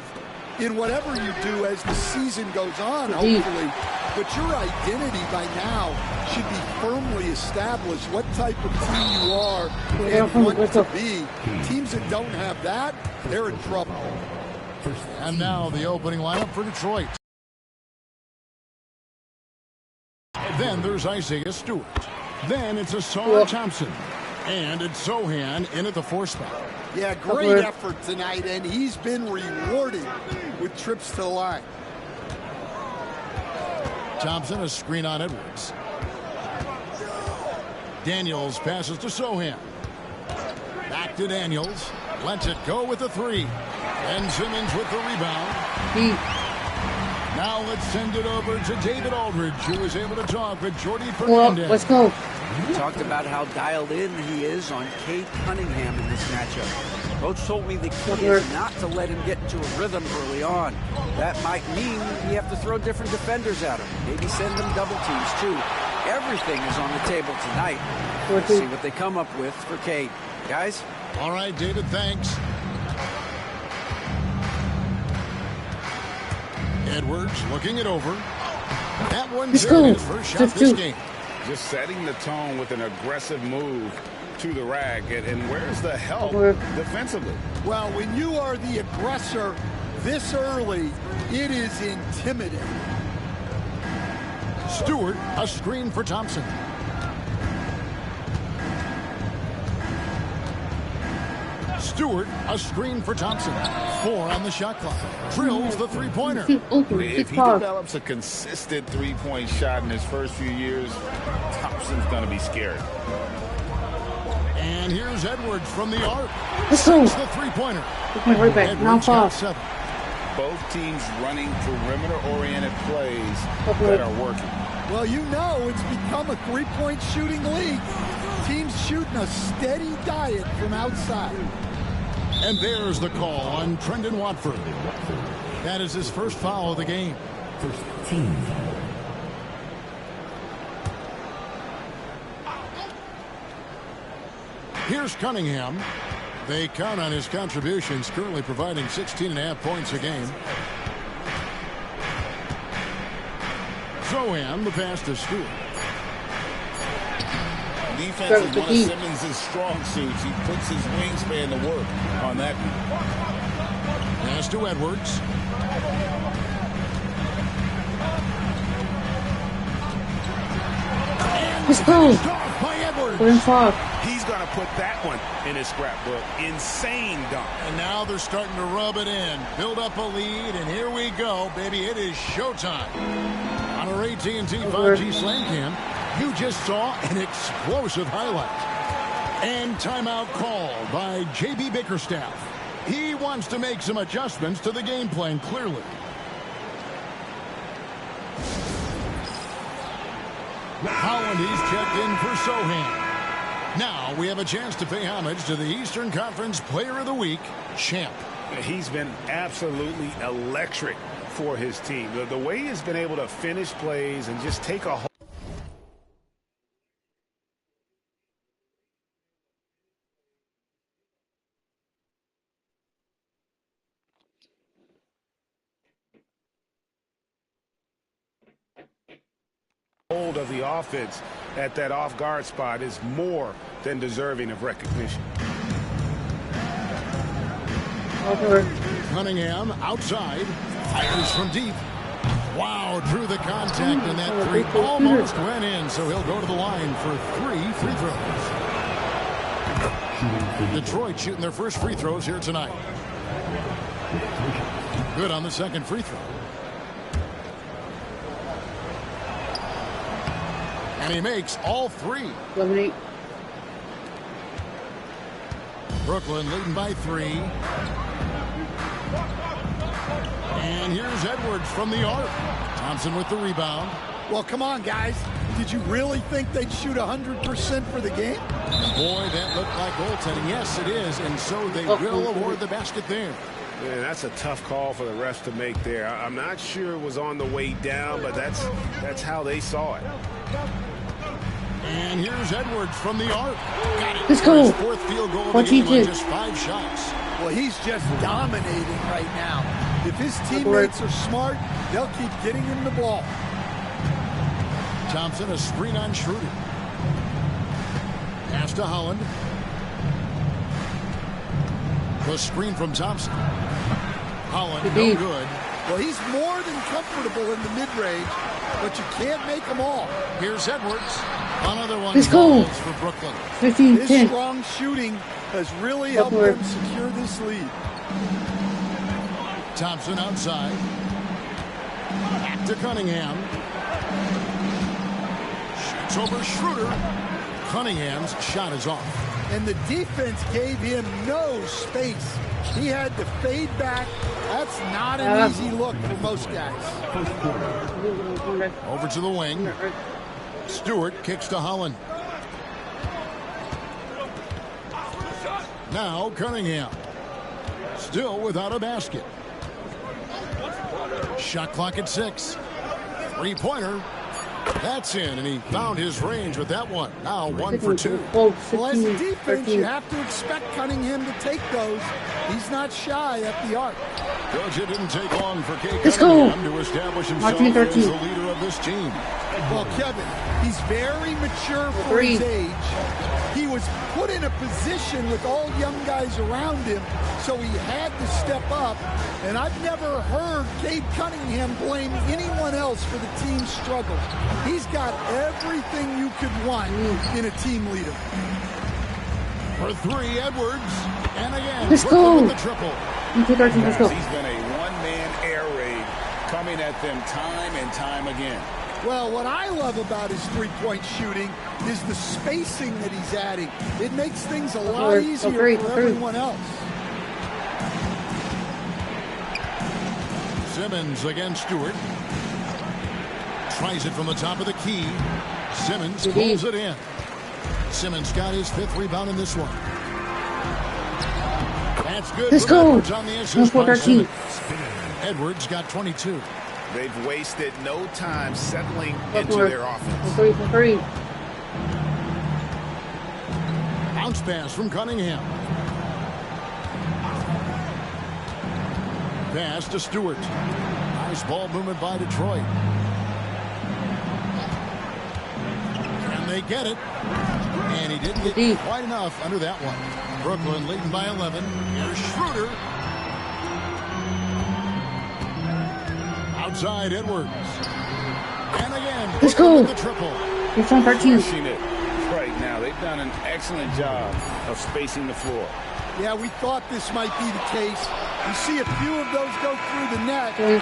Speaker 12: in whatever you do as the season goes on, hopefully. But your identity by now should be firmly established, what type of team you are and what to be. Teams that don't have that, they're in trouble.
Speaker 11: And now the opening lineup for Detroit. Then there's Isaiah Stewart. Then it's Asar Thompson. And it's Zohan in at the 4 spot.
Speaker 12: Yeah, great effort tonight, and he's been rewarded with trips to the line.
Speaker 11: Thompson, a screen on Edwards. Daniels passes to Zohan. Back to Daniels. Lets it go with the 3. And Simmons with the rebound. Now let's send it over to David Aldridge, who was able to talk with Jordy Fernandez.
Speaker 1: Let's go.
Speaker 13: We talked about how dialed in he is on Cade Cunningham in this matchup. Coach told me the key is not to let him get into a rhythm early on. That might mean you have to throw different defenders at him. Maybe send them double teams too. Everything is on the table tonight. Let's see what they come up with for Cade. Guys?
Speaker 11: All right, David, thanks. Edwards looking it over. That one's his first shot this game.
Speaker 14: Just setting the tone with an aggressive move to the rack. And where's the help defensively?
Speaker 12: Well, when you are the aggressor this early, it is intimidating.
Speaker 11: Stewart, a screen for Stewart, a screen for Thompson. 4 on the shot clock. Drills the three-pointer.
Speaker 14: If he develops a consistent three-point shot in his first few years, Thompson's going to be scared.
Speaker 11: And here's Edwards from the arc.
Speaker 1: Let's go.
Speaker 11: The three-pointer.
Speaker 1: Right back. Now fall.
Speaker 14: Both teams running perimeter-oriented plays that are working.
Speaker 12: Well, you know it's become a three-point shooting league. Teams shooting a steady diet from outside.
Speaker 11: And there's the call on Trendon Watford. That is his first foul of the game. First team foul. Here's Cunningham. They count on his contributions, currently providing 16.5 points a game. Zohan, the pass to Stewart.
Speaker 14: Defense is one of Simmons' strong suits. He puts his wingspan to work on that.
Speaker 11: Pass to Edwards.
Speaker 1: Let's go.
Speaker 10: He's going to put that one in his scrapbook. Insane dunk.
Speaker 11: And now they're starting to rub it in. Build up a lead, and here we go, baby. It is showtime. On our AT&T 5G Slam Cam, you just saw an explosive highlight. And timeout called by J.B. Bickerstaff. He wants to make some adjustments to the game plan, clearly. Holland, he's checked in for Zohan. Now we have a chance to pay homage to the Eastern Conference Player of the Week, Champ.
Speaker 10: He's been absolutely electric for his team. The way he's been able to finish plays and just take a hold of the offense at that off-guard spot is more than deserving of recognition.
Speaker 11: Cunningham outside, fires from deep. Wow, drew the contact, and that three almost went in, so he'll go to the line for 3 free throws. Detroit shooting their first free throws here tonight. Good on the second free throw. And he makes all 3.
Speaker 1: 11-8.
Speaker 11: Brooklyn leading by 3. And here's Edwards from the arc. Thompson with the rebound.
Speaker 12: Well, come on, guys. Did you really think they'd shoot 100% for the game?
Speaker 11: Boy, that looked like goaltending. Yes, it is, and so they will award the basket there.
Speaker 10: Man, that's a tough call for the refs to make there. I'm not sure it was on the way down, but that's how they saw it.
Speaker 11: And here's Edwards from the arc.
Speaker 1: Let's go.
Speaker 11: His 4th field goal of the game on just 5 shots.
Speaker 12: Well, he's just dominating right now. If his teammates are smart, they'll keep getting him the ball.
Speaker 11: Thompson, a screen on Schroeder. Pass to Holland. The screen from Thompson. Holland, no good.
Speaker 12: Well, he's more than comfortable in the mid-range, but you can't make them all.
Speaker 11: Here's Edwards. Another one for Brooklyn.
Speaker 1: 15-10.
Speaker 12: His strong shooting has really helped them secure this lead.
Speaker 11: Thompson outside. Back to Cunningham. Shoots over Schroeder. Cunningham's shot is off.
Speaker 12: And the defense gave him no space. He had to fade back. That's not an easy look for most guys.
Speaker 11: Over to the wing. Stewart kicks to Holland. Now Cunningham. Still without a basket. Shot clock at 6. 3-pointer. That's in, and he found his range with that one. Now 1 for 2.
Speaker 12: Well, as a defense, you have to expect Cunningham to take those. He's not shy at the arc.
Speaker 11: Coach, it didn't take long for Cunningham to establish himself as the leader of this team.
Speaker 12: Well, Kevin, he's very mature for his age. He was put in a position with all young guys around him, so he had to step up. And I've never heard Cade Cunningham blame anyone else for the team's struggle. He's got everything you could want in a team leader.
Speaker 11: For 3, Edwards. And again,
Speaker 1: let's go.
Speaker 11: with the triple.
Speaker 1: Let's go.
Speaker 14: He's been a one-man air raid coming at them time and time again.
Speaker 12: Well, what I love about his three-point shooting is the spacing that he's adding. It makes things a lot easier for everyone else.
Speaker 11: Simmons against Stewart. Tries it from the top of the key. Simmons pulls it in. Simmons got his 5th rebound in this one. That's good.
Speaker 1: Let's go.
Speaker 11: Edwards on the assist by Simmons. Edwards got 22.
Speaker 14: They've wasted no time settling into their offense.
Speaker 11: Bounce pass from Cunningham. Pass to Stewart. Nice ball movement by Detroit. Can they get it? And he didn't get quite enough under that one. Brooklyn leading by 11. Here's Schroeder. Outside Edwards. And again,
Speaker 1: let's go.
Speaker 11: The triple.
Speaker 1: It's on 13.
Speaker 14: Pushing it right now. They've done an excellent job of spacing the floor.
Speaker 12: Yeah, we thought this might be the case. You see a few of those go through the net.
Speaker 11: And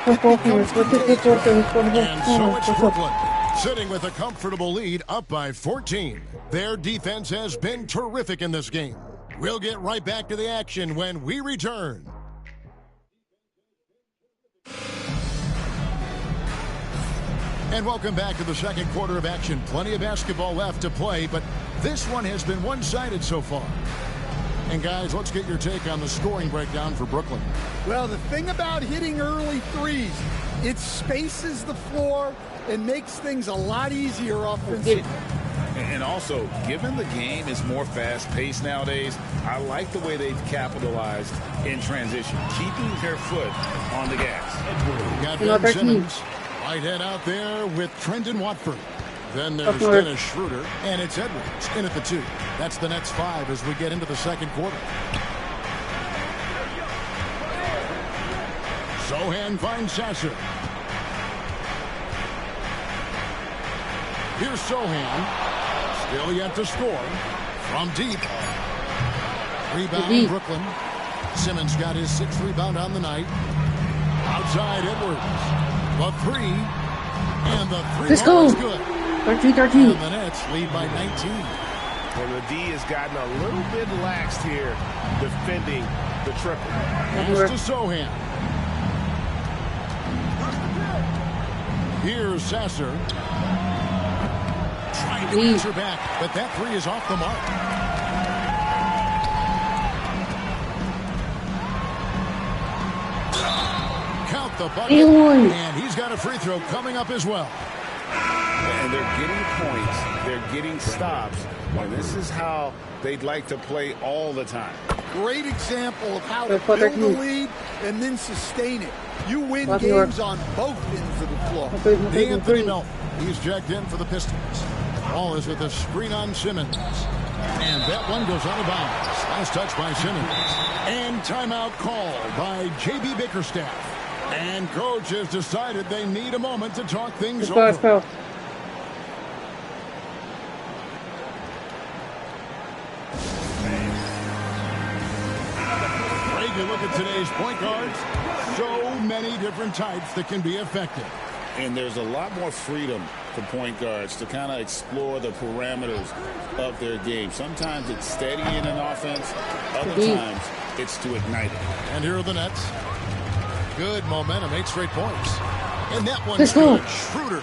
Speaker 11: so it's Brooklyn, sitting with a comfortable lead, up by 14. Their defense has been terrific in this game. We'll get right back to the action when we return. And welcome back to the second quarter of action. Plenty of basketball left to play, but this one has been one-sided so far. And guys, let's get your take on the scoring breakdown for Brooklyn.
Speaker 12: Well, the thing about hitting early threes, it spaces the floor and makes things a lot easier offensively.
Speaker 14: And also, given the game is more fast-paced nowadays, I like the way they've capitalized in transition, keeping their foot on the gas.
Speaker 11: Got Ben Simmons. Whitehead out there with Trendon Watford. Then there's Dennis Schroeder, and it's Edwards in at the 2. That's the Nets 5 as we get into the second quarter. Sohan finds Sasser. Here's Sohan. Still yet to score. From deep. Rebound Brooklyn. Simmons got his 6th rebound on the night. Outside Edwards. The 3. And the 3
Speaker 1: let's
Speaker 11: ball
Speaker 1: go.
Speaker 11: is good.
Speaker 1: 13.
Speaker 11: And the Nets lead by 19.
Speaker 3: Well, the D has gotten a little bit laxed here defending the triple.
Speaker 11: Pass to Sohan. Here's Sasser. Trying to answer back, but that 3 is off the mark. Count the bucket. And he's got a free throw coming up as well.
Speaker 14: And they're getting points. They're getting stops. And this is how they'd like to play all the time.
Speaker 12: Great example of how to build the lead and then sustain it. You win games on both ends of the floor.
Speaker 11: Anthony Melton. He's checked in for the Pistons. Ball is with a screen on Simmons. And that one goes out of bounds. Last touch by Simmons. And timeout called by J.B. Bickerstaff. And coach has decided they need a moment to talk things over.
Speaker 1: Let's go.
Speaker 11: You look at today's point guards, so many different types that can be effective.
Speaker 14: And there's a lot more freedom for point guards to kind of explore the parameters of their game. Sometimes it's steady in an offense. Other times it's to ignite it.
Speaker 11: And here are the Nets. Good momentum, 8 straight points. And that one's
Speaker 1: let's go.
Speaker 11: Good. Schroeder.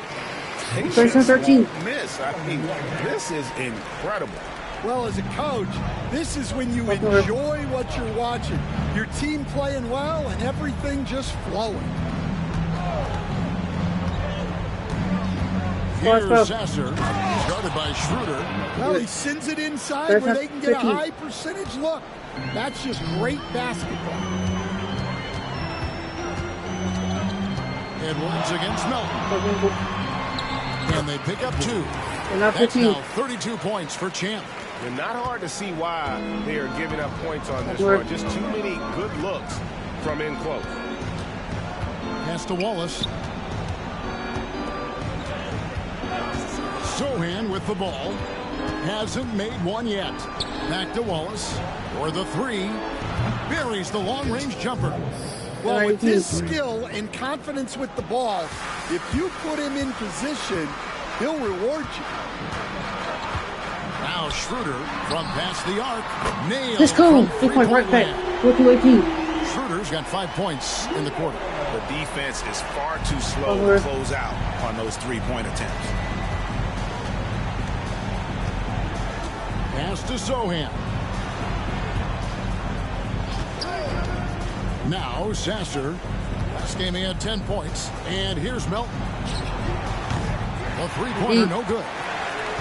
Speaker 1: 13.
Speaker 14: Miss. I mean, this is incredible.
Speaker 12: Well, as a coach, this is when you enjoy what you're watching. Your team playing well and everything just flowing.
Speaker 11: Here's Sasser, started by Schroeder.
Speaker 12: Well, he sends it inside where they can get a high percentage look. That's just great basketball.
Speaker 11: Edwards against Melton. And they pick up 2. That's now 32 points for Champ.
Speaker 3: And not hard to see why they are giving up points on this one. Just too many good looks from in close.
Speaker 11: Pass to Wallace. Sohan with the ball. Hasn't made one yet. Back to Wallace for the 3. buries the long-range jumper. Well, with his skill and confidence with the ball, if you put him in position, he'll reward you. Now Schroeder from past the arc. Nailed.
Speaker 1: Let's go. 3-point right back. 4-2-18.
Speaker 11: Schroeder's got 5 points in the quarter.
Speaker 10: The defense is far too slow to close out on those three-point attempts.
Speaker 11: Pass to Sohan. Now Sasser. Last game he had 10 points. And here's Melton. A three-pointer, no good.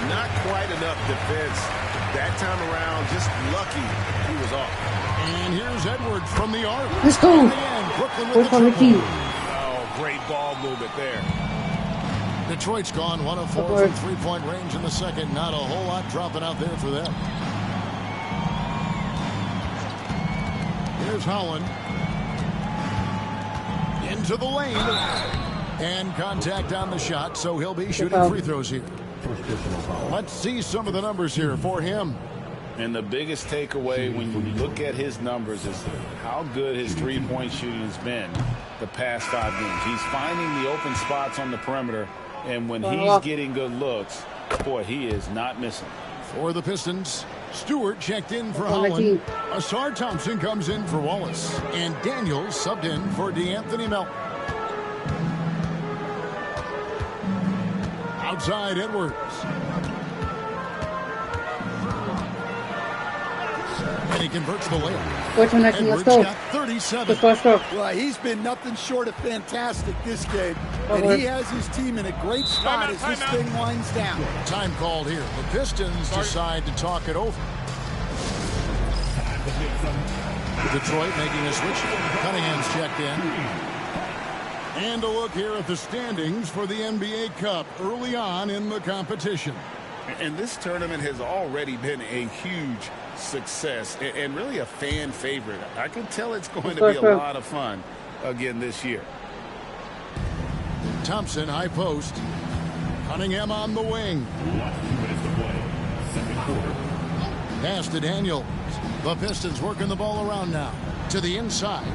Speaker 10: Not quite enough defense that time around. Just lucky he was off.
Speaker 11: And here's Edwards from the arc.
Speaker 1: Let's go.
Speaker 11: Brooklyn with the triple.
Speaker 10: Oh, great ball movement there.
Speaker 11: Detroit's gone 1 of 4 from three-point range in the second. Not a whole lot dropping out there for them. Here's Holland. Into the lane. And contact on the shot, so he'll be shooting free throws here. Let's see some of the numbers here for him.
Speaker 14: And the biggest takeaway when you look at his numbers is how good his three-point shooting has been the past 5 games. He's finding the open spots on the perimeter, and when he's getting good looks, boy, he is not missing.
Speaker 11: For the Pistons, Stewart checked in for Holland. Asar Thompson comes in for Wallace. And Daniels subbed in for DeAnthony Melton. Outside Edwards. And he converts the layup.
Speaker 1: Let's go.
Speaker 11: Got 37.
Speaker 12: Well, he's been nothing short of fantastic this game. And he has his team in a great spot as this thing winds down.
Speaker 11: Time called here. The Pistons decide to talk it over. Detroit making a switch. Cunningham's checked in. And a look here at the standings for the NBA Cup early on in the competition.
Speaker 14: And this tournament has already been a huge success and really a fan favorite. I can tell it's going to be a lot of fun again this year.
Speaker 11: Thompson, high post. Cunningham on the wing. Pass to Daniels. The Pistons working the ball around now. To the inside.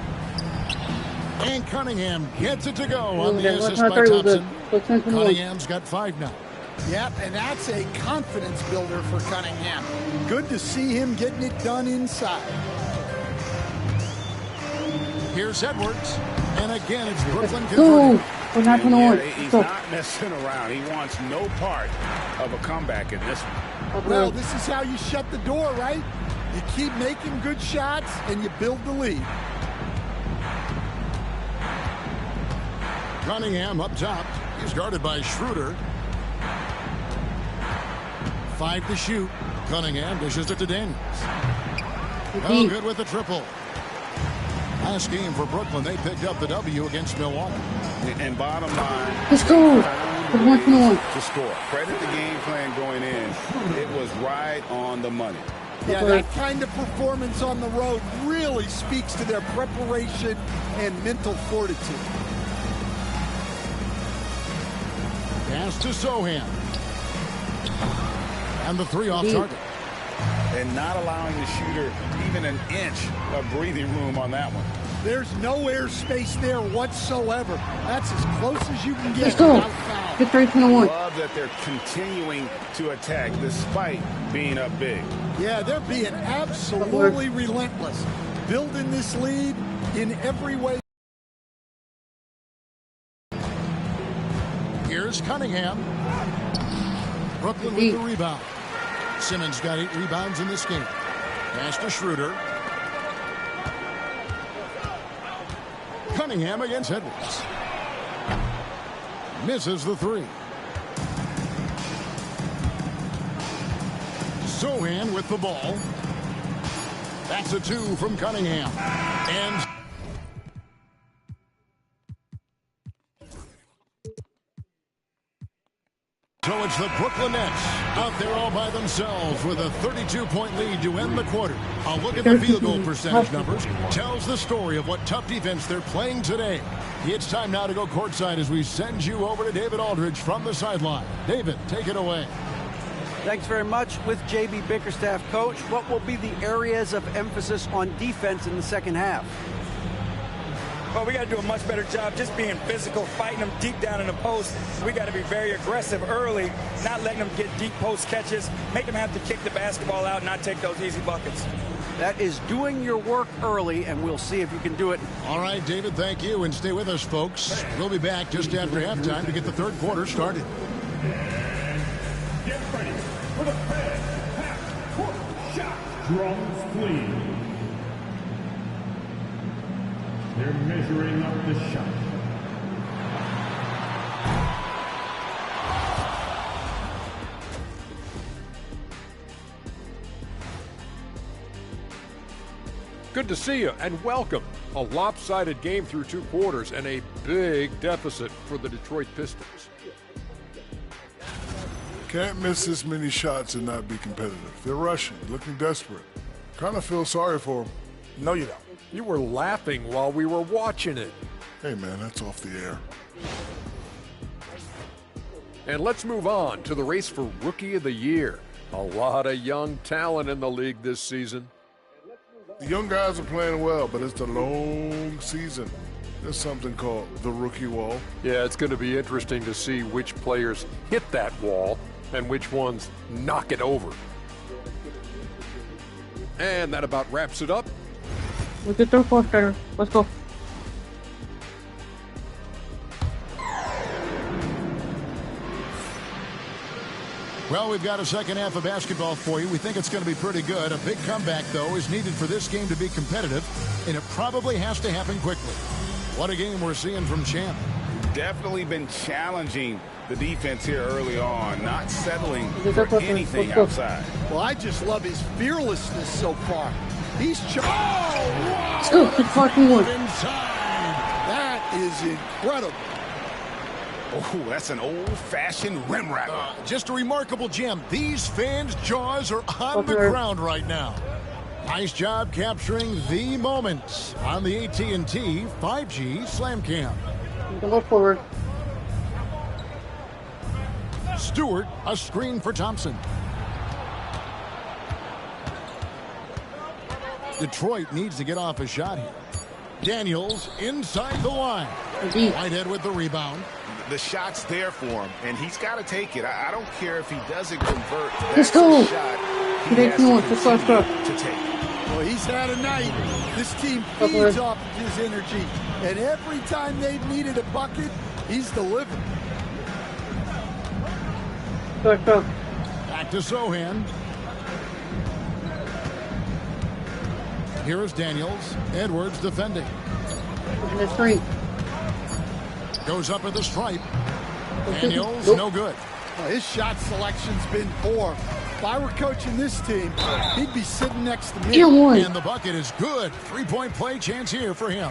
Speaker 11: And Cunningham gets it to go on the assist by Thompson. Cunningham's got 5 now.
Speaker 12: Yep, and that's a confidence builder for Cunningham. Good to see him getting it done inside.
Speaker 11: Here's Edwards. And again, it's Brooklyn.
Speaker 1: He's not
Speaker 14: messing around. He wants no part of a comeback in this one.
Speaker 12: Well, this is how you shut the door, right? You keep making good shots, and you build the lead.
Speaker 11: Cunningham up top. He's guarded by Schroeder. 5 to shoot. Cunningham dishes it to Daniels. Oh, good with the triple. Last game for Brooklyn, they picked up the W against Milwaukee.
Speaker 14: And bottom line,
Speaker 1: let's go.
Speaker 14: To score. Credit the game plan going in. It was right on the money.
Speaker 12: Yeah, that kind of performance on the road really speaks to their preparation and mental fortitude.
Speaker 11: Pass to Sohan. And the 3 off target.
Speaker 14: And not allowing the shooter even an inch of breathing room on that one.
Speaker 12: There's no airspace there whatsoever. That's as close as you can get.
Speaker 1: Let's go.
Speaker 14: Love that they're continuing to attack despite being up big.
Speaker 12: Yeah, they're being absolutely relentless. Building this lead in every way.
Speaker 11: Here's Cunningham. Brooklyn with the rebound. Simmons got 8 rebounds in this game. Pass to Schroeder. Cunningham against Edwards. Misses the 3. Sohan with the ball. That's a 2 from Cunningham. And so it's the Brooklyn Nets out there all by themselves with a 32-point lead to end the quarter. A look at the field goal percentage numbers tells the story of what tough defense they're playing today. It's time now to go courtside as we send you over to David Aldridge from the sideline. David, take it away.
Speaker 13: Thanks very much. With J.B. Bickerstaff, Coach, what will be the areas of emphasis on defense in the second half?
Speaker 15: Well, we got to do a much better job just being physical, fighting them deep down in the post. We got to be very aggressive early, not letting them get deep post catches, make them have to kick the basketball out and not take those easy buckets.
Speaker 13: That is doing your work early, and we'll see if you can do it.
Speaker 11: All right, David, thank you, and stay with us, folks. We'll be back just after halftime to get the third quarter started.
Speaker 16: Get ready for the first half-court shot. Drums, please. They're measuring up the shot.
Speaker 7: Good to see you and welcome. A lopsided game through 2 quarters and a big deficit for the Detroit Pistons.
Speaker 9: Can't miss this many shots and not be competitive. They're rushing, looking desperate. Kind of feel sorry for them.
Speaker 8: No, you don't.
Speaker 7: You were laughing while we were watching it.
Speaker 9: Hey, man, that's off the air.
Speaker 7: And let's move on to the race for Rookie of the Year. A lot of young talent in the league this season.
Speaker 9: The young guys are playing well, but it's the long season. There's something called the rookie wall.
Speaker 7: Yeah, it's going to be interesting to see which players hit that wall and which ones knock it over. And that about wraps it up.
Speaker 1: We get third quarter. Let's go.
Speaker 11: Well, we've got a second half of basketball for you. We think it's going to be pretty good. A big comeback, though, is needed for this game to be competitive, and it probably has to happen quickly. What a game we're seeing from Champ.
Speaker 14: Definitely been challenging the defense here early on, not settling for anything outside.
Speaker 12: Well, I just love his fearlessness so far. He's
Speaker 1: Let's go.
Speaker 12: Inside. That is incredible.
Speaker 14: Oh, that's an old-fashioned rim wrapper.
Speaker 11: Just a remarkable gem. These fans' jaws are on the ground right now. Nice job capturing the moments on the AT&T 5G Slam Cam.
Speaker 1: Go forward.
Speaker 11: Stewart, a screen for Thompson. Detroit needs to get off a shot here. Daniels inside the line. Whitehead with the rebound.
Speaker 14: The shot's there for him, and he's got to take it. I don't care if he doesn't convert.
Speaker 1: Let's go.
Speaker 14: Shot he has to take.
Speaker 12: Well, he's had a night. This team feeds off his energy, and every time they've needed a bucket, he's delivered.
Speaker 11: Back to Sohan. Here is Daniels. Edwards defending. Goes up at the stripe. Daniels, no good.
Speaker 12: Well, his shot selection's been poor. If I were coaching this team, he'd be sitting next to me.
Speaker 11: And the bucket is good. 3-point play chance here for him.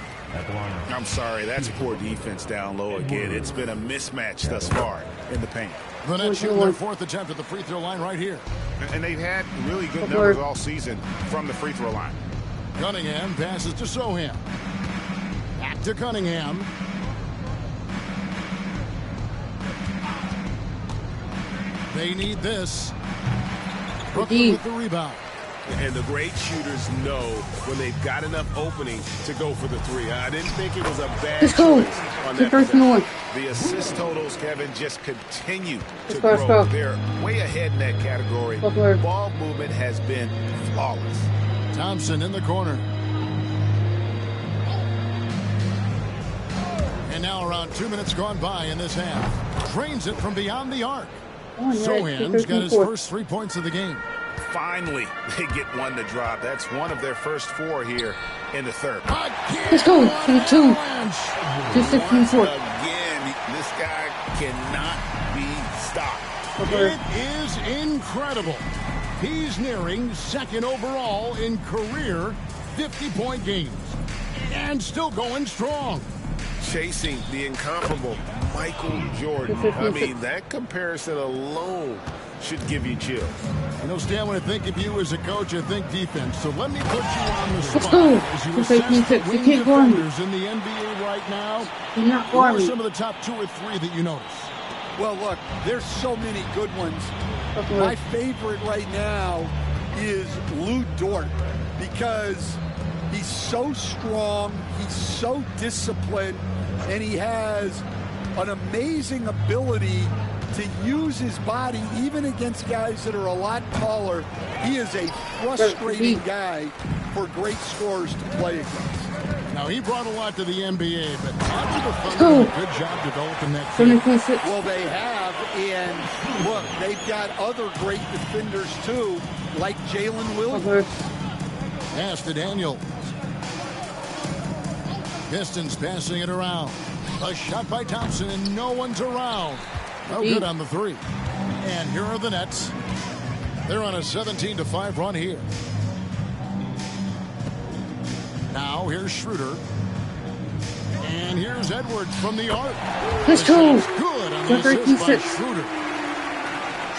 Speaker 14: I'm sorry, that's poor defense down low again. It's been a mismatch thus far in the paint.
Speaker 11: The Nets shooting their 4th attempt at the free throw line right here.
Speaker 14: And they've had really good numbers all season from the free throw line.
Speaker 11: Cunningham passes to Sohan. Back to Cunningham. They need this. Brooklyn with the rebound.
Speaker 14: And the great shooters know when they've got enough opening to go for the three. I didn't think it was a bad choice on that possession. The assist totals, Kevin, just continue to grow. They're way ahead in that category. Ball movement has been flawless.
Speaker 11: Thompson in the corner. And now around 2 minutes gone by in this half. Drains it from beyond the arc. Sohan's got his first 3 points of the game.
Speaker 14: Finally, they get one to drop. That's one of their first 4 here in the third.
Speaker 1: Let's go. 2. 2-6-4.
Speaker 14: Again, this guy cannot be stopped.
Speaker 11: It is incredible. He's nearing 2nd overall in career 50-point games. And still going strong.
Speaker 14: Chasing the incomparable Michael Jordan. I mean, that comparison alone should give you chills.
Speaker 11: You know, Stan, when I think of you as a coach, I think defense. So let me put you on the spot.
Speaker 1: Let's go.
Speaker 11: As you assess the wing defenders in the NBA right now, who are some of the top 2 or 3 that you notice?
Speaker 12: Well, look, there's so many good ones. My favorite right now is Lou Dort because he's so strong, he's so disciplined, and he has an amazing ability to use his body even against guys that are a lot taller. He is a frustrating guy for great scorers to play against.
Speaker 11: Now, he brought a lot to the NBA, but how did the Thunder do a good job developing that team?
Speaker 12: Well, they have, and look, they've got other great defenders, too, like Jalen Williams.
Speaker 11: Pass to Daniels. Pistons passing it around. A shot by Thompson, and no one's around. No good on the three. And here are the Nets. They're on a 17-5 run here. Now here's Schroeder. And here's Edwards from the arc.
Speaker 1: Let's go.
Speaker 11: Good on the assist by Schroeder.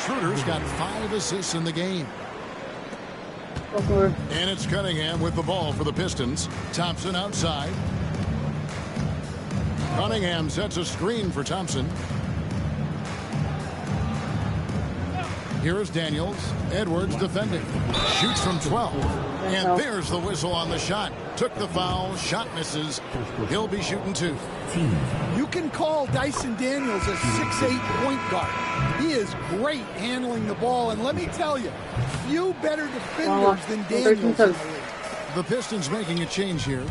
Speaker 11: Schroeder's got 5 assists in the game. And it's Cunningham with the ball for the Pistons. Thompson outside. Cunningham sets a screen for Thompson. Here's Daniels. Edwards defending. Shoots from 12. And there's the whistle on the shot. Took the foul. Shot misses. He'll be shooting 2.
Speaker 12: You can call Dyson Daniels a 6'8" point guard. He is great handling the ball. And let me tell you, few better defenders than Daniels in the league.
Speaker 11: The Pistons making a change here.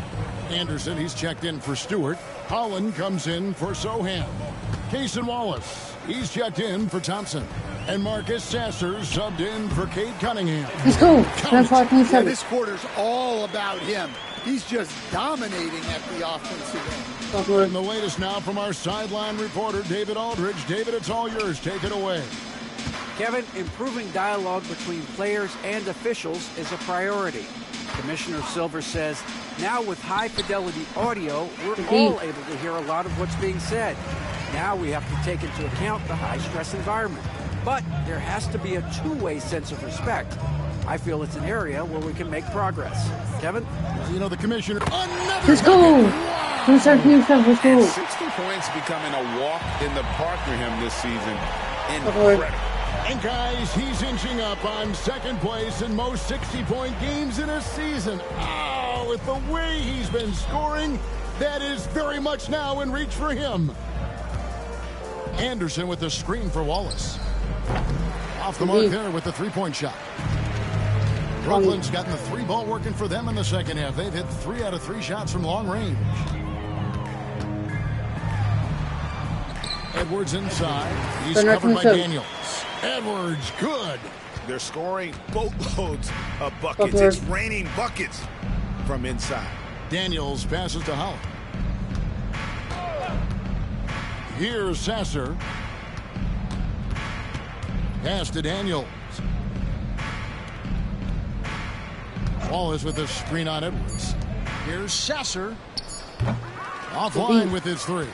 Speaker 11: Anderson, he's checked in for Stewart. Holland comes in for Sohan. Cason Wallace, he's checked in for Thompson. And Marcus Sasser subbed in for Cade Cunningham.
Speaker 1: Let's go.
Speaker 12: Yeah, this quarter's all about him. He's just dominating at the offensive end.
Speaker 11: And the latest now from our sideline reporter, David Aldridge. David, it's all yours. Take it away.
Speaker 13: Kevin, improving dialogue between players and officials is a priority. Commissioner Silver says, now with high-fidelity audio, we're all able to hear a lot of what's being said. Now we have to take into account the high-stress environment. But there has to be a two-way sense of respect. I feel it's an area where we can make progress. Kevin?
Speaker 11: You know, the commissioner...
Speaker 1: Let's go!
Speaker 14: And 60 points becoming a walk in the park for him this season. Incredible.
Speaker 11: And guys, he's inching up on second place in most 60-point games in a season. Oh, with the way he's been scoring, that is very much now in reach for him. Anderson with the screen for Wallace. Off the mark there with the three-point shot. Brooklyn's gotten the 3-ball working for them in the second half. They've hit 3 out of 3 shots from long range. Edwards inside. He's covered by Daniels. Edwards, good.
Speaker 14: They're scoring boatloads of buckets. It's raining buckets from inside.
Speaker 11: Daniels passes to Holland. Here's Sasser. Pass to Daniels. Wallace with the screen on Edwards. Here's Sasser. Offline with his 3.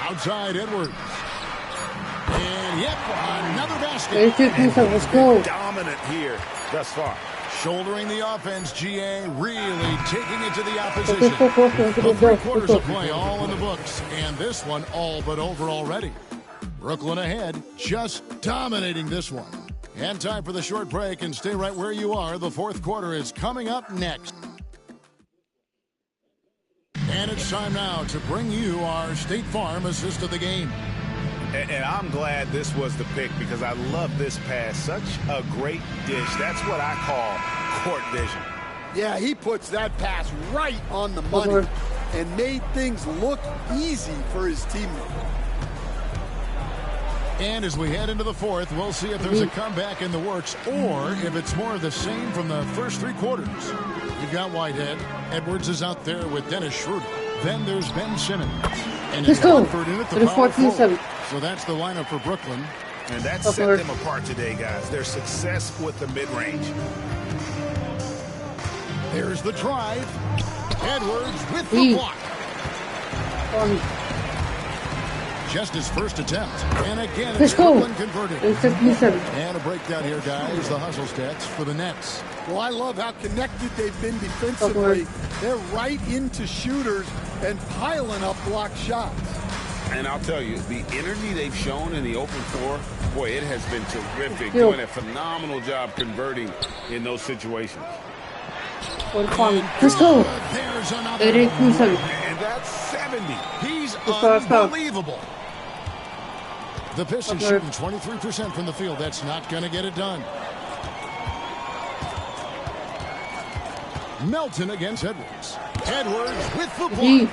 Speaker 11: Outside Edwards. And yep, another basket.
Speaker 14: Let's go. Dominant here thus far.
Speaker 11: Shouldering the offense, GA really taking it to the opposition. The 3 quarters of play all in the books, and this one all but over already. Brooklyn ahead, just dominating this one. And time for the short break, and stay right where you are. The 4th quarter is coming up next. And it's time now to bring you our State Farm assist of the game.
Speaker 14: And I'm glad this was the pick because I love this pass. Such a great dish. That's what I call court vision.
Speaker 12: Yeah, he puts that pass right on the money and made things look easy for his teammate.
Speaker 11: And as we head into the 4th, we'll see if there's a comeback in the works or if it's more of the same from the first 3 quarters. You've got Whitehead. Edwards is out there with Dennis Schroeder. Then there's Ben Simmons. And
Speaker 1: let's go.
Speaker 11: The 14-7. So that's the lineup for Brooklyn.
Speaker 14: And that set them apart today, guys. Their success with the mid-range.
Speaker 11: There's the drive. Edwards with the block. just his first attempt. And again, it's Brooklyn converted. And a breakdown here, guys. The hustle stats for the Nets.
Speaker 12: Well, I love how connected they've been defensively. They're right into shooters and piling up block shots.
Speaker 14: And I'll tell you, the energy they've shown in the open floor, boy, it has been terrific. Doing a phenomenal job converting in those situations.
Speaker 1: Let's go.
Speaker 11: There's another.
Speaker 14: And that's 70.
Speaker 11: He's unbelievable. The Pistons shooting 23% from the field. That's not going to get it done. Melton against Edwards. Edwards with the block.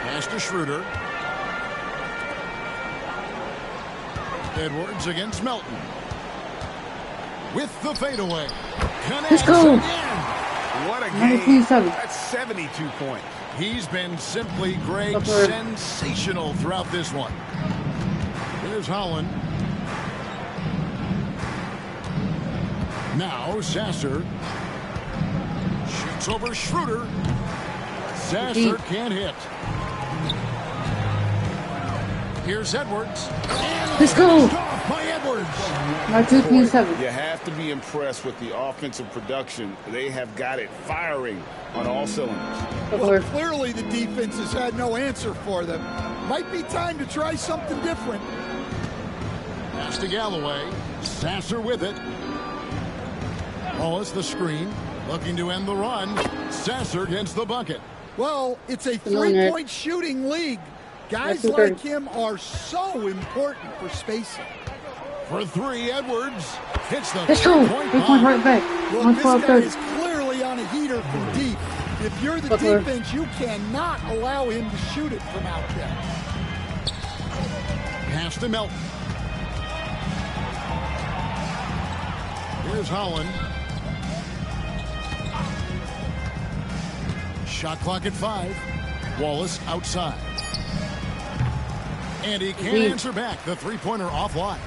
Speaker 11: Pass to Schroeder. Edwards against Melton. With the fadeaway.
Speaker 1: Let's go.
Speaker 14: What a game. That's 72 points.
Speaker 11: He's been simply, Greg, sensational throughout this one. Here's Holland. Now Sasser. Shoots over Schroeder. Sasser can't hit. Here's Edwards.
Speaker 1: Let's go.
Speaker 11: By Edwards.
Speaker 14: You have to be impressed with the offensive production. They have got it firing on all cylinders.
Speaker 12: Well, clearly the defense has had no answer for them. Might be time to try something different.
Speaker 11: Pass to Galloway. Sasser with it. Wallace the screen. Looking to end the run. Sasser gets the bucket.
Speaker 12: Well, it's a three-point shooting league. Guys like him are so important for spacing.
Speaker 11: For three, Edwards hits the
Speaker 1: Let's go. 3-point right back.
Speaker 12: Well, this guy is clearly on a heater from deep. If you're the defense, you cannot allow him to shoot it from out there.
Speaker 11: Pass to Melton. Here's Holland. Shot clock at 5. Wallace outside. And he can't answer back. The three-pointer offline.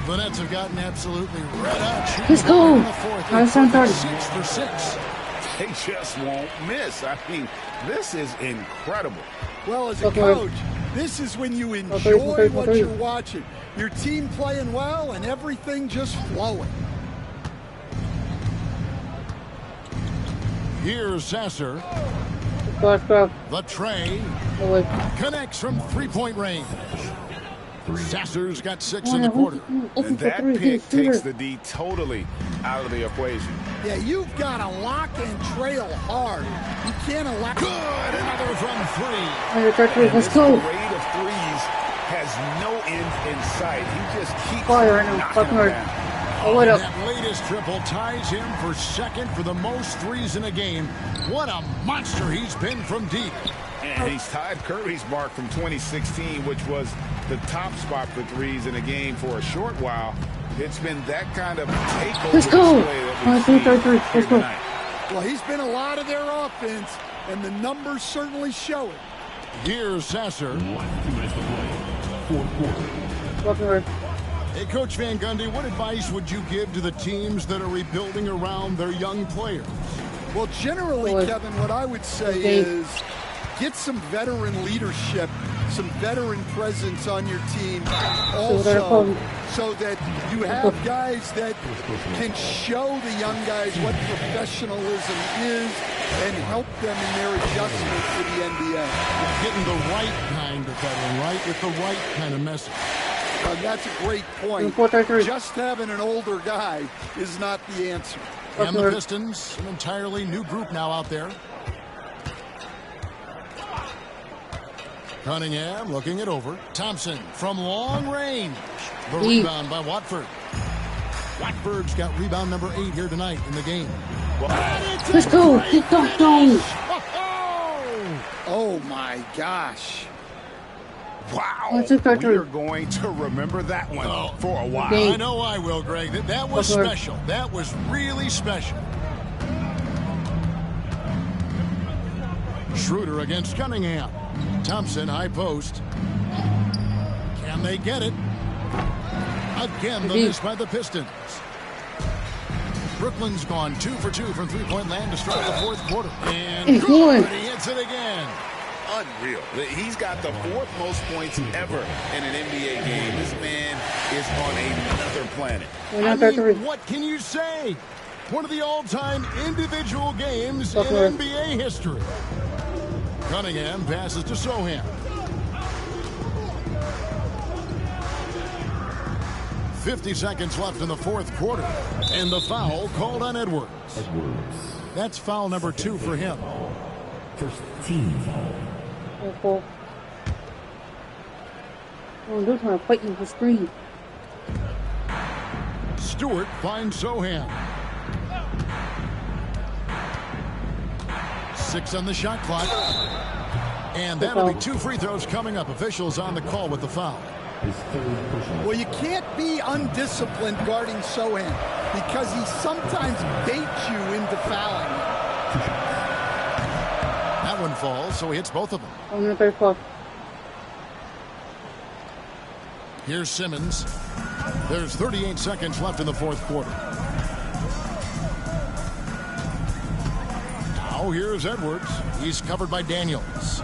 Speaker 11: The Nets have gotten absolutely red out.
Speaker 1: Let's go.
Speaker 11: In the fourth. 6 for 6.
Speaker 14: They just won't miss. I mean, this is incredible.
Speaker 12: Well, as a coach, this is when you enjoy what you're watching. Your team playing well and everything just flowing.
Speaker 11: Here's Sasser. The tray connects from three-point range. Sasser's got 6 in the quarter.
Speaker 14: And that pick takes the D totally out of the equation.
Speaker 12: Yeah, you've got to lock and trail hard. You can't allow.
Speaker 11: Good, another from 3.
Speaker 1: Let's go.
Speaker 14: The rate of threes has no end in sight. He just keeps knocking them down.
Speaker 11: That latest triple ties him for second for the most threes in a game. What a monster he's been from deep.
Speaker 14: And he's tied Curry's mark from 2016, which was the top spot for threes in a game for a short while. It's been that kind of takeover display that we've seen here tonight.
Speaker 12: Well, he's been a lot of their offense, and the numbers certainly show it.
Speaker 11: Here's Sasser.
Speaker 16: 1 minute to play. 4th quarter.
Speaker 11: Hey, Coach Van Gundy, what advice would you give to the teams that are rebuilding around their young players?
Speaker 12: Well, generally, Kevin, what I would say is get some veteran leadership, some veteran presence on your team also, so that you have guys that can show the young guys what professionalism is and help them in their adjustment to the NBA.
Speaker 11: Getting the right kind of veteran, right, with the right kind of message.
Speaker 12: That's a great point. Just having an older guy is not the answer.
Speaker 11: And the Pistons, an entirely new group now out there. Cunningham looking it over. Thompson from long range. The rebound by Watford. Watford's got rebound number 8 here tonight in the game.
Speaker 1: Let's go.
Speaker 12: Oh my gosh.
Speaker 14: Wow. We are going to remember that one for a while.
Speaker 11: I know I will, Greg. That was special. That was really special. Schroeder against Cunningham. Thompson, high post. Can they get it? Again, the miss by the Pistons. Brooklyn's gone 2 for 2 from three-point land to start the 4th quarter. And good, he hits it again.
Speaker 14: unreal. He's got the 4th most points ever in an NBA game. This man is on another planet.
Speaker 11: I mean, what can you say? One of the all-time individual games in NBA history. Cunningham passes to Sohan. 50 seconds left in the 4th quarter. And the foul called on Edwards. That's foul number 2 for him.
Speaker 16: First team foul.
Speaker 1: Oh, they're trying to fight you for screen.
Speaker 11: Stewart finds Sohan. 6 on the shot clock. And that'll be 2 free throws coming up. Officials on the call with the foul.
Speaker 12: Well, you can't be undisciplined guarding Sohan because he sometimes baits you into fouling.
Speaker 11: That one falls, so he hits both of them.
Speaker 1: I'm going to 34.
Speaker 11: Here's Simmons. There's 38 seconds left in the 4th quarter. Now here's Edwards. He's covered by Daniels.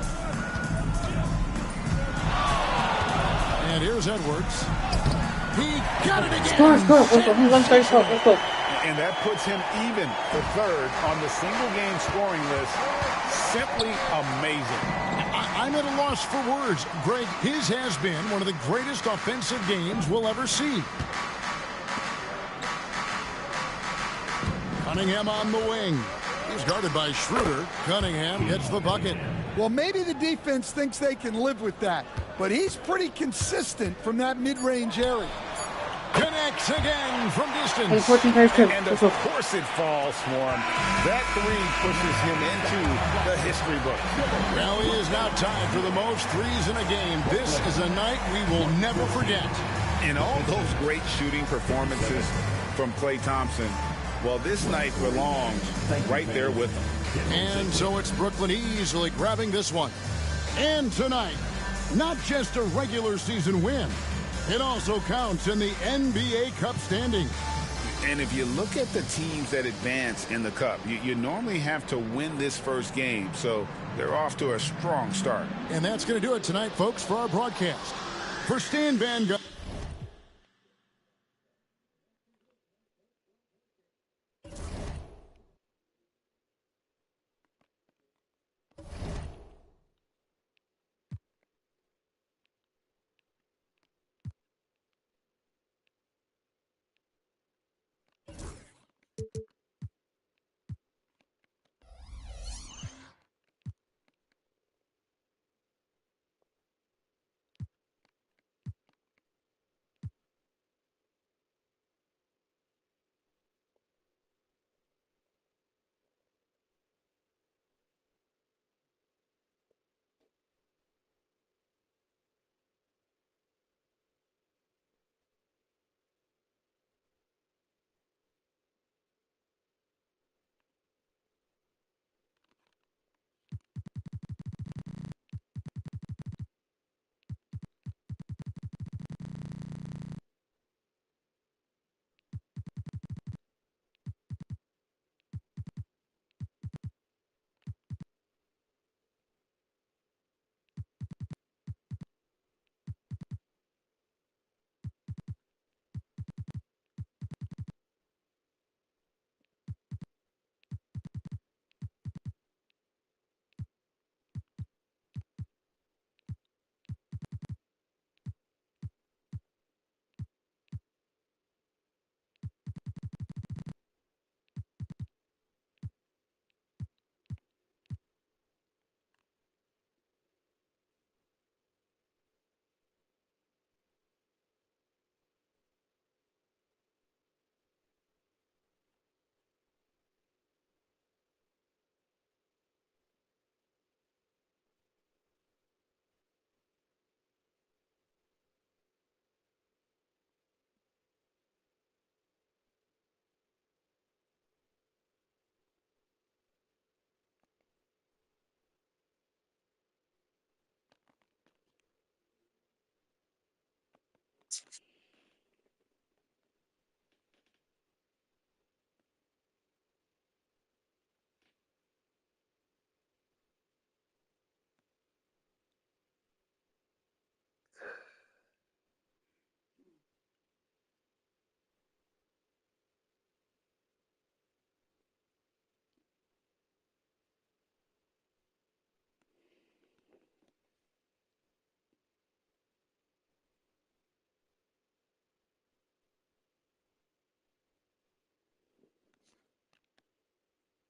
Speaker 11: And here's Edwards. He got it again.
Speaker 1: Score. Let's go.
Speaker 14: And that puts him even for 3rd on the single-game scoring list. Simply amazing.
Speaker 11: I'm at a loss for words. Greg, his has been one of the greatest offensive games we'll ever see. Cunningham on the wing. He's guarded by Schroeder. Cunningham gets the bucket.
Speaker 12: Well, maybe the defense thinks they can live with that, but he's pretty consistent from that mid-range area.
Speaker 11: Connects again from distance.
Speaker 14: And of course it falls for him. That 3 pushes him into the history book.
Speaker 11: Well, he is now tied for the most threes in a game. This is a night we will never forget.
Speaker 14: In all those great shooting performances from Klay Thompson, well, this night belongs right there with him.
Speaker 11: And so it's Brooklyn easily grabbing this one. And tonight, not just a regular season win, it also counts in the NBA Cup standing.
Speaker 14: And if you look at the teams that advance in the Cup, you normally have to win this first game, so they're off to a strong start.
Speaker 11: And that's going to do it tonight, folks, for our broadcast. For Stan Van Gundy.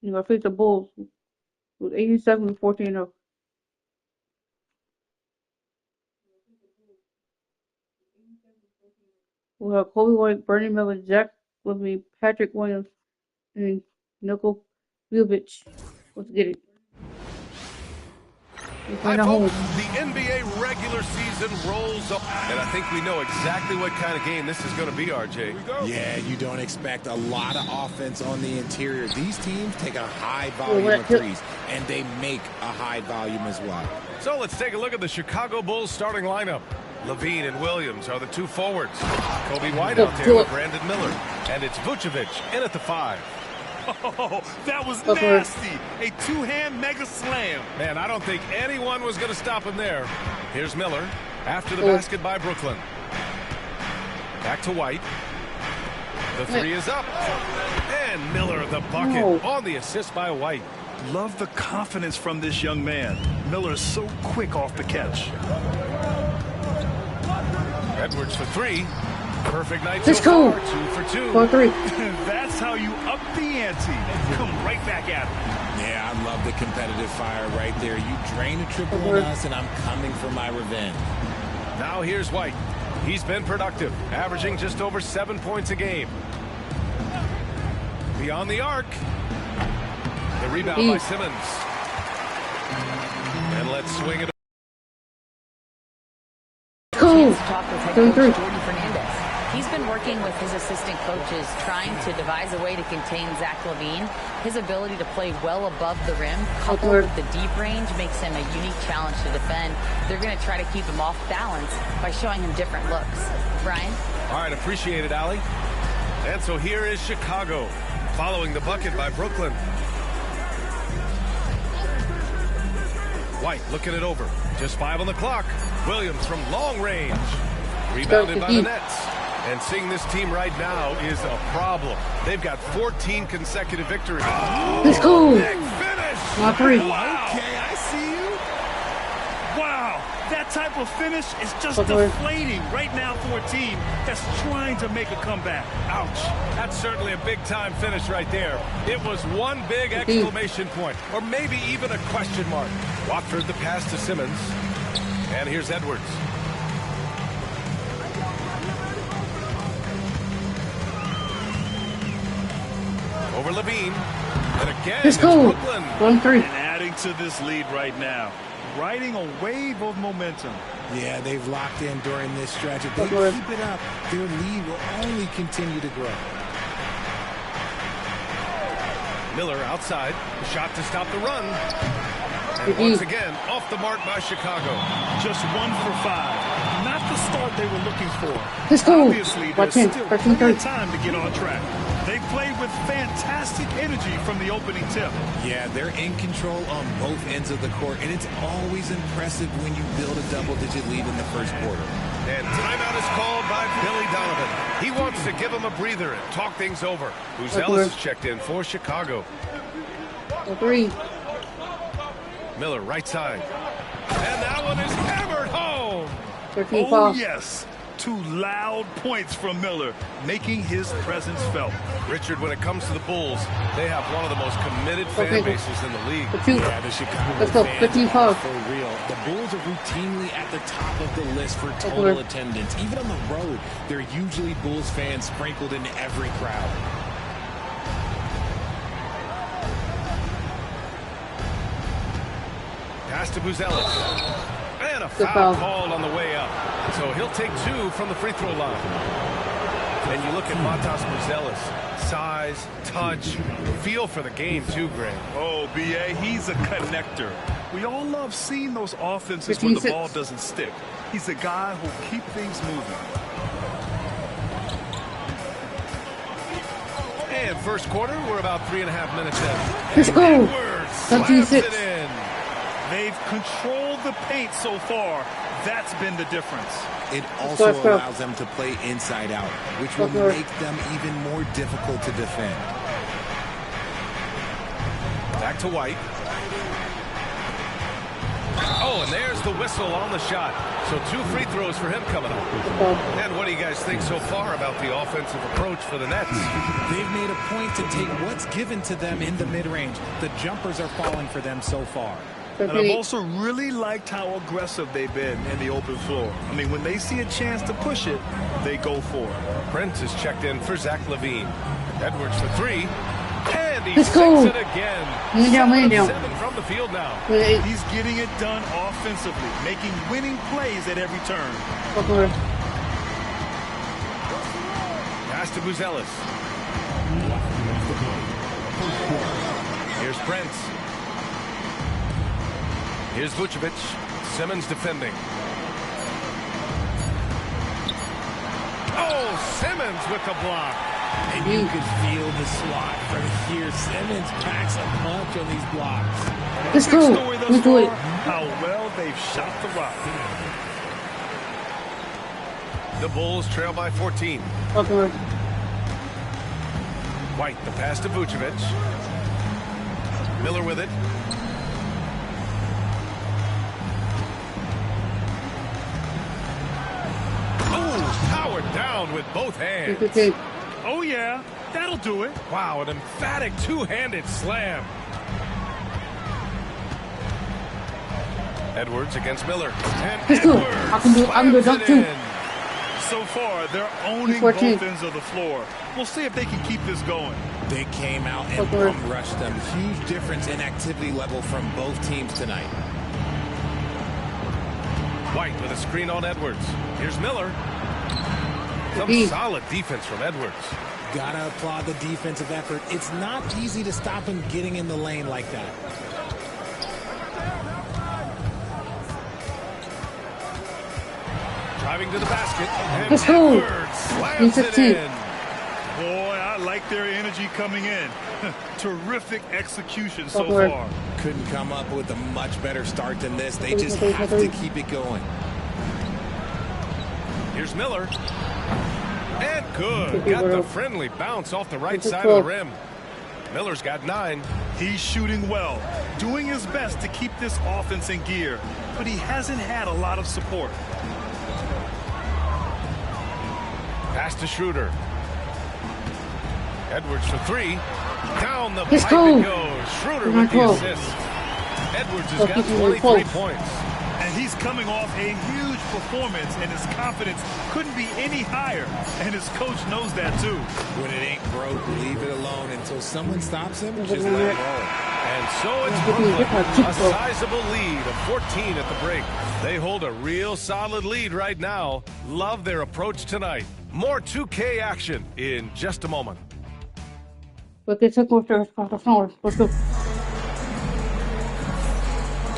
Speaker 1: You're going to face the Bulls with 87-14-0. We'll have Kobe White, Bernie Miller, Zach Levine, Patrick Williams, and Nikola Vujovic. Let's get it.
Speaker 3: Hi, folks. The NBA regular season rolls up, and I think we know exactly what kind of game this is going to be, RJ.
Speaker 17: Yeah, you don't expect a lot of offense on the interior. These teams take a high volume of threes, and they make a high volume as well.
Speaker 3: So let's take a look at the Chicago Bulls starting lineup. Levine and Williams are the two forwards. Kobe White out there with Brandon Miller, and it's Vujovic in at the 5.
Speaker 10: Oh, that was nasty. A two-hand mega slam.
Speaker 3: Man, I don't think anyone was going to stop him there. Here's Miller after the basket by Brooklyn. Back to White. The 3 is up. And Miller the bucket on the assist by White.
Speaker 10: Love the confidence from this young man. Miller is so quick off the catch.
Speaker 3: Edwards for 3. Perfect night so far. 2 for 2.
Speaker 1: 4-3.
Speaker 10: That's how you up the ante. Come right back at him.
Speaker 17: Yeah, I love the competitive fire right there. You drain a triple on us, and I'm coming for my revenge.
Speaker 3: Now here's White. He's been productive, averaging just over 7 points a game. Beyond the arc. The rebound by Simmons. And let's swing it.
Speaker 6: Talk with head coach Jordy Fernandez. He's been working with his assistant coaches trying to devise a way to contain Zach Levine. His ability to play well above the rim, coupled with the deep range, makes him a unique challenge to defend. They're going to try to keep him off balance by showing him different looks. Brian?
Speaker 3: All right, appreciate it, Allie. And so here is Chicago, following the bucket by Brooklyn. White looking it over. Just 5 on the clock. Williams from long range. Rebounded by the Nets. And seeing this team right now is a problem. They've got 14 consecutive victories.
Speaker 1: Let's go.
Speaker 3: Big finish.
Speaker 1: Not 3.
Speaker 10: Wow. Okay, I see you. Wow, that type of finish is just deflating right now for a team that's trying to make a comeback. Ouch.
Speaker 3: That's certainly a big-time finish right there. It was one big exclamation point, or maybe even a question mark. Watford the pass to Simmons. And here's Edwards. Over Levine. And again, it's Brooklyn.
Speaker 1: 1-3.
Speaker 10: And adding to this lead right now. Riding a wave of momentum.
Speaker 17: Yeah, they've locked in during this stretch. If they keep it up, their lead will only continue to grow.
Speaker 3: Miller outside. The shot to stop the run. And once again, off the mark by Chicago.
Speaker 10: Just 1 for 5. Not the start they were looking for.
Speaker 1: Let's go.
Speaker 10: Obviously, there's still plenty of time to get on track. They played with fantastic energy from the opening tip.
Speaker 17: Yeah, they're in control on both ends of the court, and it's always impressive when you build a double-digit lead in the first quarter.
Speaker 3: And timeout is called by Billy Donovan. He wants to give him a breather and talk things over. Ellis is checked in for Chicago.
Speaker 1: 3.
Speaker 3: Miller right side. And that one is hammered home.
Speaker 1: 13
Speaker 10: oh, yes. 2 loud points from Miller, making his presence felt.
Speaker 3: Richard, when it comes to the Bulls, they have one of the most committed fan bases in the league.
Speaker 17: Yeah, the Chicago fans are for real. The Bulls are routinely at the top of the list for total attendance. Even on the road, there are usually Bulls fans sprinkled into every crowd.
Speaker 3: Pass to Buzelis. And a foul called on the way up. So he'll take 2 from the free throw line. And you look at Matas Buzelis. Size, touch, feel for the game too, Greg.
Speaker 10: Oh, B.A., he's a connector. We all love seeing those offenses when the ball doesn't stick. He's a guy who'll keep things moving.
Speaker 3: And first quarter, we're about 3.5 minutes in.
Speaker 1: Let's go. 26.
Speaker 10: They've controlled the paint so far. That's been the difference.
Speaker 17: It also allows them to play inside out, which will make them even more difficult to defend.
Speaker 3: Back to White. Oh, and there's the whistle on the shot. So 2 free throws for him coming up. And what do you guys think so far about the offensive approach for the Nets?
Speaker 17: They've made a point to take what's given to them in the mid-range. The jumpers are falling for them so far.
Speaker 4: And I've also really liked how aggressive they've been in the open floor. I mean, when they see a chance to push it, they go for it.
Speaker 3: Prince is checked in for Zach LaVine. Edwards for 3. And he sinks it again. 7 from the field now.
Speaker 4: He's getting it done offensively, making winning plays at every turn.
Speaker 3: Pass to Buzelis. Here's Prince. Here's Vucevic. Simmons defending. Oh, Simmons with the block.
Speaker 17: And you can feel the swat from here. Simmons packs a punch on these blocks.
Speaker 4: Let's go. How well they've shot the rock.
Speaker 3: The Bulls trail by 14. White, the pass to Vucevic. Miller with it. Oh, powered down with both hands.
Speaker 4: Oh, yeah. That'll do it.
Speaker 3: Wow, an emphatic two-handed slam. Edwards against Miller. And Edwards
Speaker 1: I can do a dunk too.
Speaker 4: So far, they're owning both ends of the floor. We'll see if they can keep this going.
Speaker 17: They came out and bum rushed them. Huge difference in activity level from both teams tonight.
Speaker 3: White with a screen on Edwards. Here's Miller. Some solid defense from Edwards.
Speaker 17: Gotta applaud the defensive effort. It's not easy to stop him getting in the lane like that.
Speaker 3: Driving to the basket. And Edwards slams it in.
Speaker 4: Boy, I like their energy coming in. Terrific execution so far.
Speaker 17: Couldn't come up with a much better start than this. They just have to keep it going.
Speaker 3: Here's Miller. And good. Got the friendly bounce off the right side of the rim. Miller's got 9.
Speaker 4: He's shooting well, doing his best to keep this offense in gear, but he hasn't had a lot of support.
Speaker 3: Pass to Schroeder. Edwards for 3. Down the pipe it goes. Schroeder with the assist. Edwards has got 23 points.
Speaker 4: And he's coming off a huge performance, and his confidence couldn't be any higher. And his coach knows that, too.
Speaker 17: When it ain't broke, leave it alone until someone stops him. Just let it roll.
Speaker 3: And so it's Brooklyn, a sizable lead of 14 at the break. They hold a real solid lead right now. Love their approach tonight. More 2K action in just a moment.
Speaker 1: Let's go.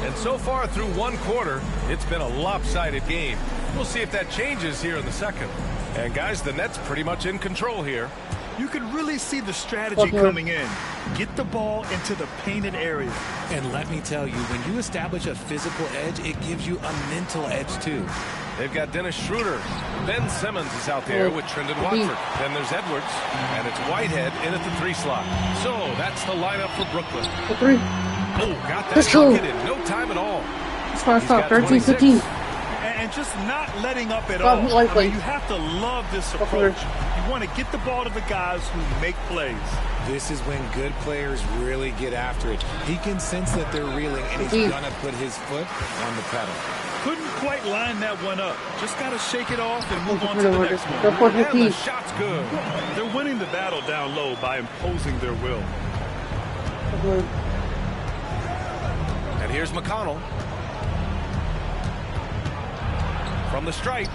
Speaker 3: And so far through one quarter, it's been a lopsided game. We'll see if that changes here in the second. And guys, the Nets pretty much in control here.
Speaker 4: You can really see the strategy coming in. Get the ball into the painted area.
Speaker 17: And let me tell you, when you establish a physical edge, it gives you a mental edge too.
Speaker 3: They've got Dennis Schroeder. Ben Simmons is out there with Trendon Watford. Then there's Edwards, and it's Whitehead in at the 3 slot. So that's the lineup for Brooklyn. Oh, got that bucket in no time at all.
Speaker 1: Stop. 13, 15.
Speaker 4: And just not letting up at all. I mean, you have to love this approach. You want to get the ball to the guys who make plays.
Speaker 17: This is when good players really get after it. He can sense that they're reeling, and he's going to put his foot on the pedal.
Speaker 4: Couldn't quite line that one up. Just got to shake it off and move on to the next one.
Speaker 3: And the shot's good.
Speaker 4: They're winning the battle down low by imposing their will.
Speaker 3: And here's McConnell. From the stripe.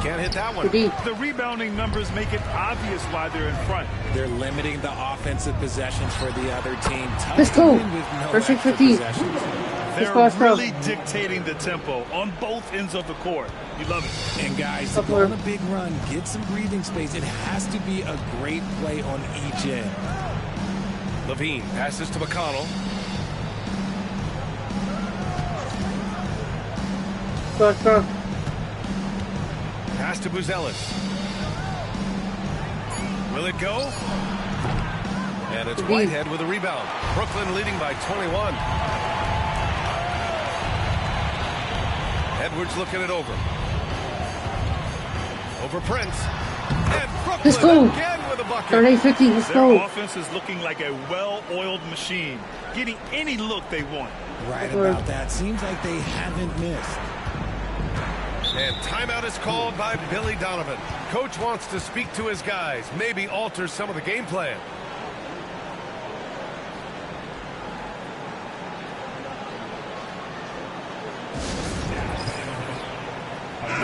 Speaker 3: Can't hit that one.
Speaker 4: The rebounding numbers make it obvious why they're in front.
Speaker 17: They're limiting the offensive possessions for the other team.
Speaker 1: Let's go.
Speaker 17: With no extra possessions.
Speaker 4: They're really dictating the tempo on both ends of the court. You love it.
Speaker 17: And guys, to go on a big run, get some breathing space. It has to be a great play on each end.
Speaker 3: LaVine passes to McConnell. Pass to Buzelis. Will it go? And it's Whitehead with a rebound. Brooklyn leading by 21. Edwards looking it over. Over Prince. And
Speaker 1: Let's
Speaker 3: Brooklyn
Speaker 1: go.
Speaker 3: again with a bucket.
Speaker 1: 38-15, let's
Speaker 10: Their
Speaker 1: go.
Speaker 10: offense is looking like a well-oiled machine, getting any look they want.
Speaker 17: Right about that. Seems like they haven't missed.
Speaker 3: And timeout is called by Billy Donovan. Coach wants to speak to his guys, maybe alter some of the game plan.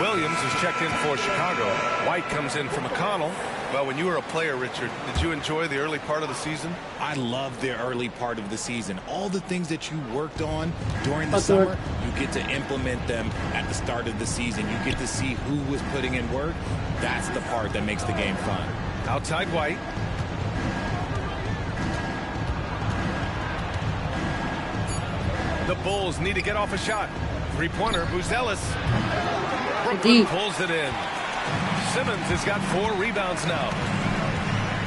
Speaker 3: Williams is checked in for Chicago. White comes in for McConnell. Well, when you were a player, Richard, did you enjoy the early part of the season?
Speaker 17: I loved the early part of the season. All the things that you worked on during the summer, you get to implement them at the start of the season. You get to see who was putting in work. That's the part that makes the game fun.
Speaker 3: Outside White. The Bulls need to get off a shot. Three-pointer, Buzelis. Brooklyn pulls it in. Simmons has got 4 rebounds now.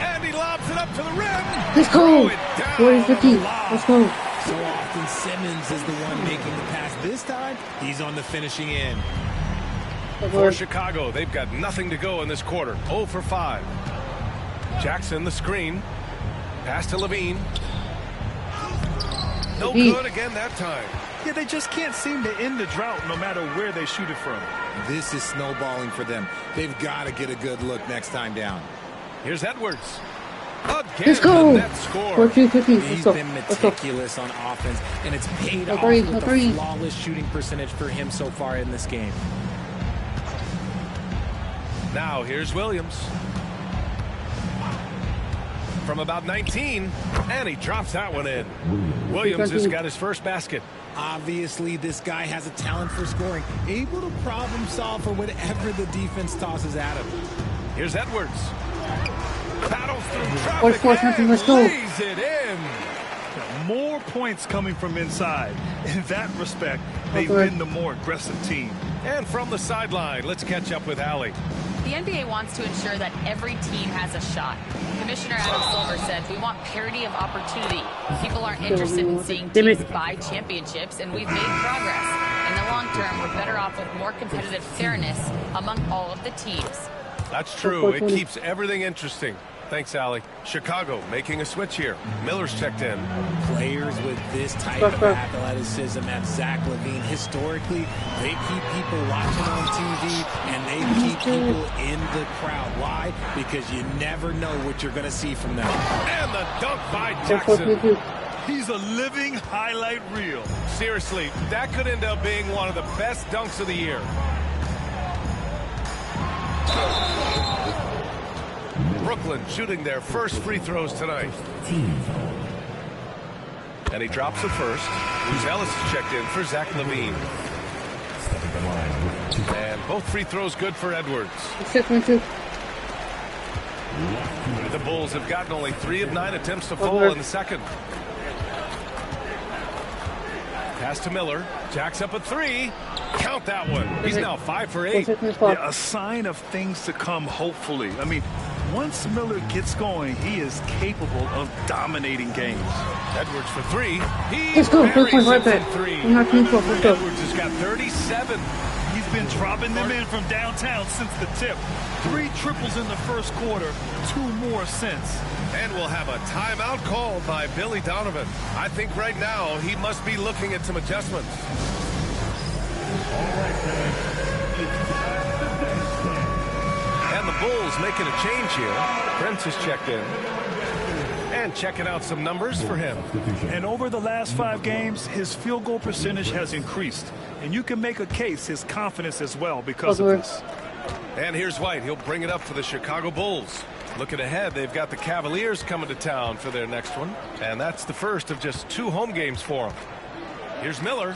Speaker 3: And he lobs it up to the rim.
Speaker 1: Let's go. 40-15, let's go.
Speaker 17: So often Simmons is the one making the pass. This time, he's on the finishing end.
Speaker 3: For Chicago, they've got nothing to go in this quarter. 0 for 5. Jackson, the screen. Pass to Levine. No good again that time.
Speaker 10: Yeah, they just can't seem to end the drought no matter where they shoot it from.
Speaker 17: This is snowballing for them. They've got to get a good look next time down.
Speaker 3: Here's Edwards. Again,
Speaker 1: let's go.
Speaker 3: The net score.
Speaker 1: 14-15,
Speaker 17: He's been meticulous on offense, and it's paid off with a flawless shooting percentage for him so far in this game.
Speaker 3: Now here's Williams. From about 19, and he drops that one in. Williams has got his first basket.
Speaker 17: Obviously, this guy has a talent for scoring, able to problem solve for whatever the defense tosses at him.
Speaker 3: Here's Edwards. Battles through traffic and lays it in.
Speaker 10: More points coming from inside. In that respect, they've been the more aggressive team.
Speaker 3: And from the sideline, let's catch up with Allie.
Speaker 6: The NBA wants to ensure that every team has a shot. Commissioner Adam Silver said, we want parity of opportunity. People aren't interested in seeing teams buy championships, and we've made progress. In the long term, we're better off with more competitive fairness among all of the teams.
Speaker 3: That's true. It keeps everything interesting. Thanks, Allie. Chicago making a switch here. Miller's checked in.
Speaker 17: Players with this type of athleticism at Zach LaVine, historically, they keep people watching on TV and they keep people in the crowd. Why? Because you never know what you're going to see from them.
Speaker 3: And the dunk by Jackson.
Speaker 10: He's a living highlight reel.
Speaker 3: Seriously, that could end up being one of the best dunks of the year. Brooklyn shooting their first free throws tonight. And he drops the first. Buzelis is checked in for Zach LaVine. And both free throws good for Edwards. The Bulls have gotten only 3 of 9 attempts to fall in the second. Pass to Miller. Jacks up a 3. Count that one. He's now 5 for 8.
Speaker 10: Yeah, a sign of things to come, hopefully. I mean, once Miller gets going, he is capable of dominating games.
Speaker 3: Edwards for 3.
Speaker 1: Let's go.
Speaker 3: 3. Edwards has got 37.
Speaker 10: He's been dropping them in from downtown since the tip. 3 triples in the first quarter, 2 more since.
Speaker 3: And we'll have a timeout called by Billy Donovan. I think right now he must be looking at some adjustments. And the Bulls making a change here. Prince is checked in. And checking out some numbers for him.
Speaker 10: And over the last 5 games, his field goal percentage has increased. And you can make a case his confidence as well because of this.
Speaker 3: And here's White. He'll bring it up for the Chicago Bulls. Looking ahead, they've got the Cavaliers coming to town for their next one. And that's the first of just 2 home games for them. Here's Miller.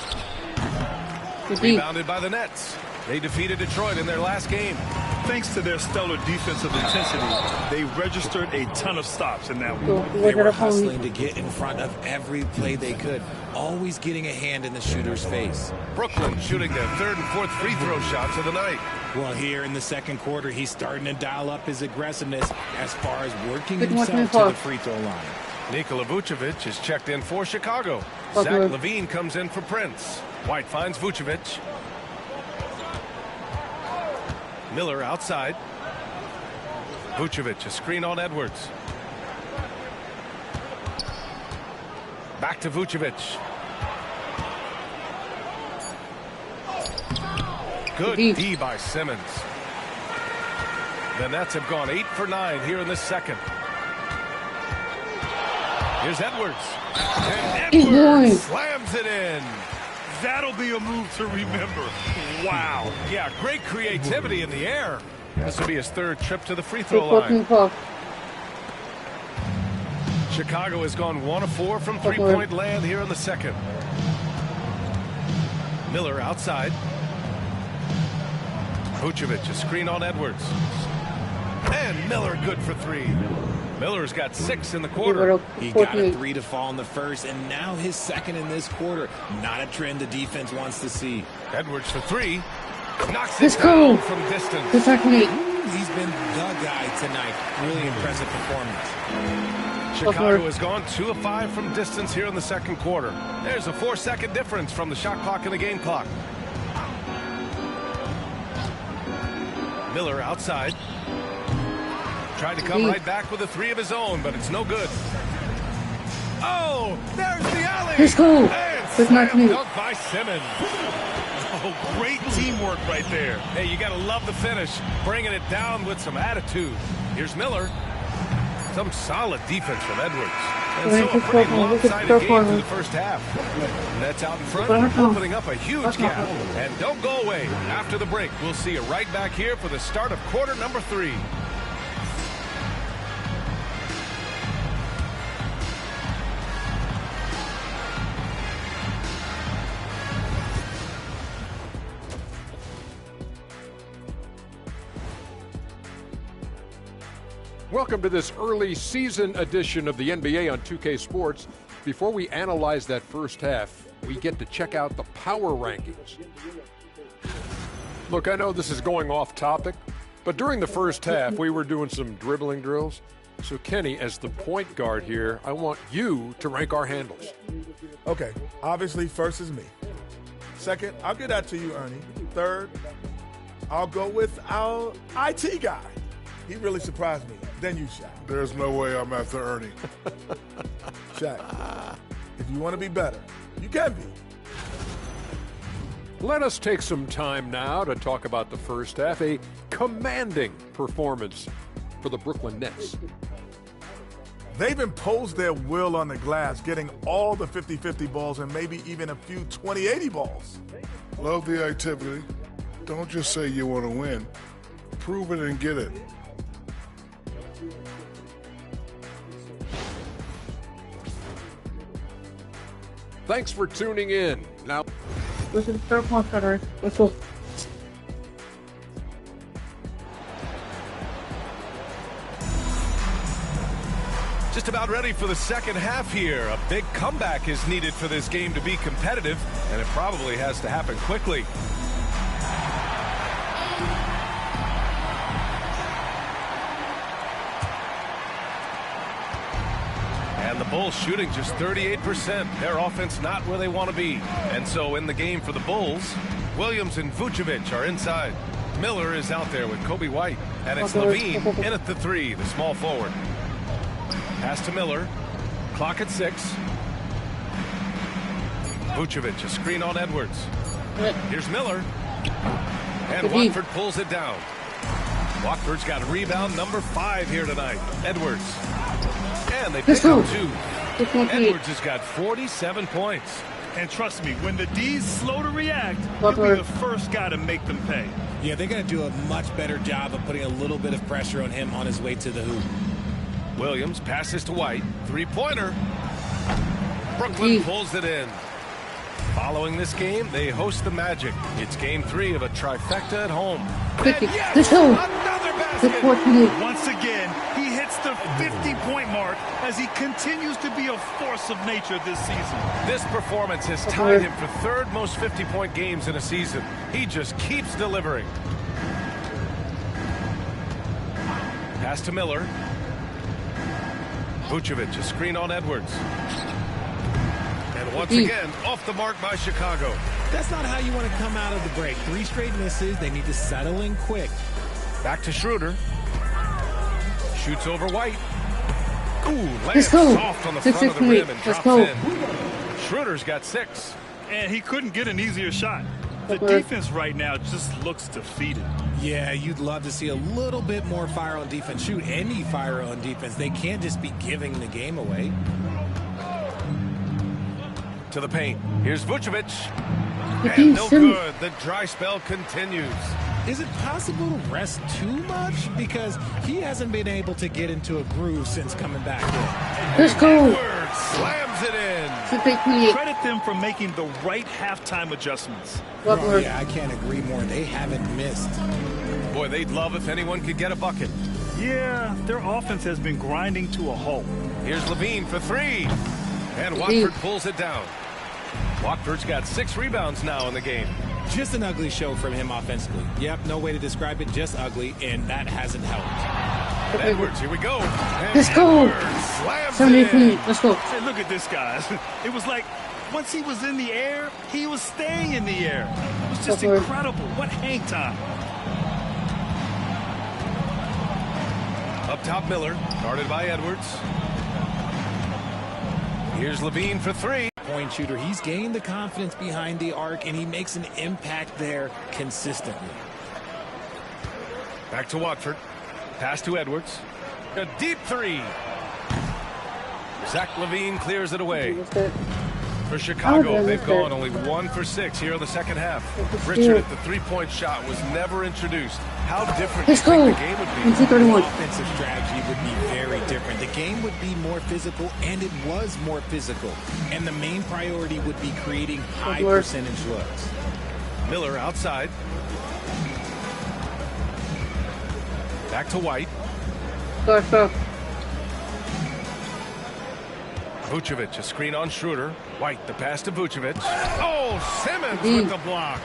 Speaker 3: Rebounded by the Nets. They defeated Detroit in their last game.
Speaker 10: Thanks to their stellar defensive intensity, they registered a ton of stops in that one.
Speaker 17: They were hustling to get in front of every play they could, always getting a hand in the shooter's face.
Speaker 3: Brooklyn shooting their 3rd and 4th free throw shots of the night.
Speaker 17: Well, here in the second quarter, he's starting to dial up his aggressiveness as far as working himself to the free throw line.
Speaker 3: Nikola Vucevic is checked in for Chicago. Zach LaVine comes in for Prince. White finds Vucevic. Miller outside. Vucevic, a screen on Edwards. Back to Vucevic. Good D by Simmons. The Nets have gone 8 for 9 here in this second. Here's Edwards. And Edwards slams it in.
Speaker 10: That'll be a move to remember. Wow.
Speaker 3: Yeah, great creativity in the air. This will be his third trip to the free throw line. Chicago has gone 1 of 4 from three-point land here in the second. Miller outside. Vucevic, a screen on Edwards. And Miller good for 3. Miller's got 6 in the quarter.
Speaker 17: He got a 3 to fall in the first, and now his second in this quarter. Not a trend the defense wants to see.
Speaker 3: Edwards for 3. Knocks it down from distance.
Speaker 17: He's been the guy tonight. Really impressive performance.
Speaker 3: Chicago has gone 2 of 5 from distance here in the second quarter. There's a 4-second difference from the shot clock and the game clock. Miller outside. Tried to come right back with a 3 of his own, but it's no good. Oh, there's the alley.
Speaker 1: Let's go.
Speaker 3: And dunk by Simmons.
Speaker 10: Oh, great teamwork right there.
Speaker 3: Hey, you got to love the finish, bringing it down with some attitude. Here's Miller. Some solid defense from Edwards. And so a pretty lopsided game through the first half. Nets out in front, opening up a huge gap. And don't go away. After the break, we'll see you right back here for the start of quarter number 3.
Speaker 7: Welcome to this early season edition of the NBA on 2K Sports. Before we analyze that first half, we get to check out the power rankings. Look, I know this is going off topic, but during the first half, we were doing some dribbling drills. So, Kenny, as the point guard here, I want you to rank our handles.
Speaker 8: Okay, obviously, first is me. Second, I'll get that to you, Ernie. Third, I'll go with our IT guy. He really surprised me. Then you, Shaq.
Speaker 9: There's no way I'm after Ernie.
Speaker 8: Shaq, if you want to be better, you can be.
Speaker 7: Let us take some time now to talk about the first half. A commanding performance for the Brooklyn Nets.
Speaker 8: They've imposed their will on the glass, getting all the 50-50 balls and maybe even a few 20-80 balls.
Speaker 9: Love the activity. Don't just say you want to win. Prove it and get it.
Speaker 7: Thanks for tuning in. Now,
Speaker 1: listen to third point cutter. Let's go.
Speaker 3: Just about ready for the second half here. A big comeback is needed for this game to be competitive, and it probably has to happen quickly. And the Bulls shooting just 38%. Their offense not where they want to be. And so in the game for the Bulls, Williams and Vucevic are inside. Miller is out there with Kobe White. And it's Levine in at the 3, the small forward. Pass to Miller. Clock at 6. Vucevic, a screen on Edwards. Here's Miller. And Watford pulls it down. Watford's got rebound number 5 here tonight. Edwards. And they pick up 2. Edwards has got 47 points.
Speaker 10: And trust me, when the D's slow to react, he'll be the first guy to make them pay.
Speaker 17: Yeah, they're going to do a much better job of putting a little bit of pressure on him on his way to the hoop.
Speaker 3: Williams passes to White. 3-pointer. Brooklyn pulls it in. Following this game, they host the Magic. It's game 3 of a trifecta at home.
Speaker 1: Let's go.
Speaker 3: Another basket.
Speaker 10: Once again, he hits the 50-point mark as he continues to be a force of nature this season.
Speaker 3: This performance has tied him for 3rd most 50-point games in a season. He just keeps delivering. Pass to Miller. Vucevic, a screen on Edwards. And once again, off the mark by Chicago.
Speaker 17: That's not how you want to come out of the break. 3 straight misses. They need to settle in quick.
Speaker 3: Back to Schroeder. Shoots over White. Ooh,
Speaker 1: Let's
Speaker 3: lands
Speaker 1: go.
Speaker 3: soft on the front of the rim and
Speaker 1: Let's
Speaker 3: drops
Speaker 1: go.
Speaker 3: in. Schroeder's got 6.
Speaker 10: And he couldn't get an easier shot. The defense right now just looks defeated.
Speaker 17: Yeah, you'd love to see a little bit more fire on defense. Shoot, any fire on defense. They can't just be giving the game away.
Speaker 3: To the paint. Here's Vucevic. And no good. The dry spell continues.
Speaker 17: Is it possible to rest too much? Because he hasn't been able to get into a groove since coming back in.
Speaker 1: Let's go.
Speaker 3: Edwards slams it in.
Speaker 10: Credit them for making the right halftime adjustments.
Speaker 17: Oh, yeah, I can't agree more. They haven't missed.
Speaker 3: Boy, they'd love if anyone could get a bucket.
Speaker 10: Yeah, their offense has been grinding to a halt.
Speaker 3: Here's Levine for 3. And Watford pulls it down. Watford's got 6 rebounds now in the game.
Speaker 17: Just an ugly show from him offensively. Yep, no way to describe it, just ugly, and that hasn't helped.
Speaker 3: And Edwards, here we go. And
Speaker 1: Let's go.
Speaker 3: Slams it in.
Speaker 1: Let's go.
Speaker 10: Hey, look at this, guys. It was like once he was in the air, he was staying in the air. It was just incredible. What hang time.
Speaker 3: Up top, Miller, guarded by Edwards. Here's Levine for 3.
Speaker 17: Point shooter. He's gained the confidence behind the arc, and he makes an impact there consistently.
Speaker 3: Back to Watford. Pass to Edwards. A deep 3. Zach Levine clears it away. For Chicago, they've gone only 1 for 6 here in the second half. Richard, if the three-point shot was never introduced, how different do you think the game would be?
Speaker 17: The offensive strategy would be very different. The game would be more physical, and it was more physical. And the main priority would be creating high percentage looks.
Speaker 3: Miller outside. Back to White.
Speaker 1: Go.
Speaker 3: Vucevic, a screen on Schroeder. White, the pass to Vucevic. Oh, Simmons with the block.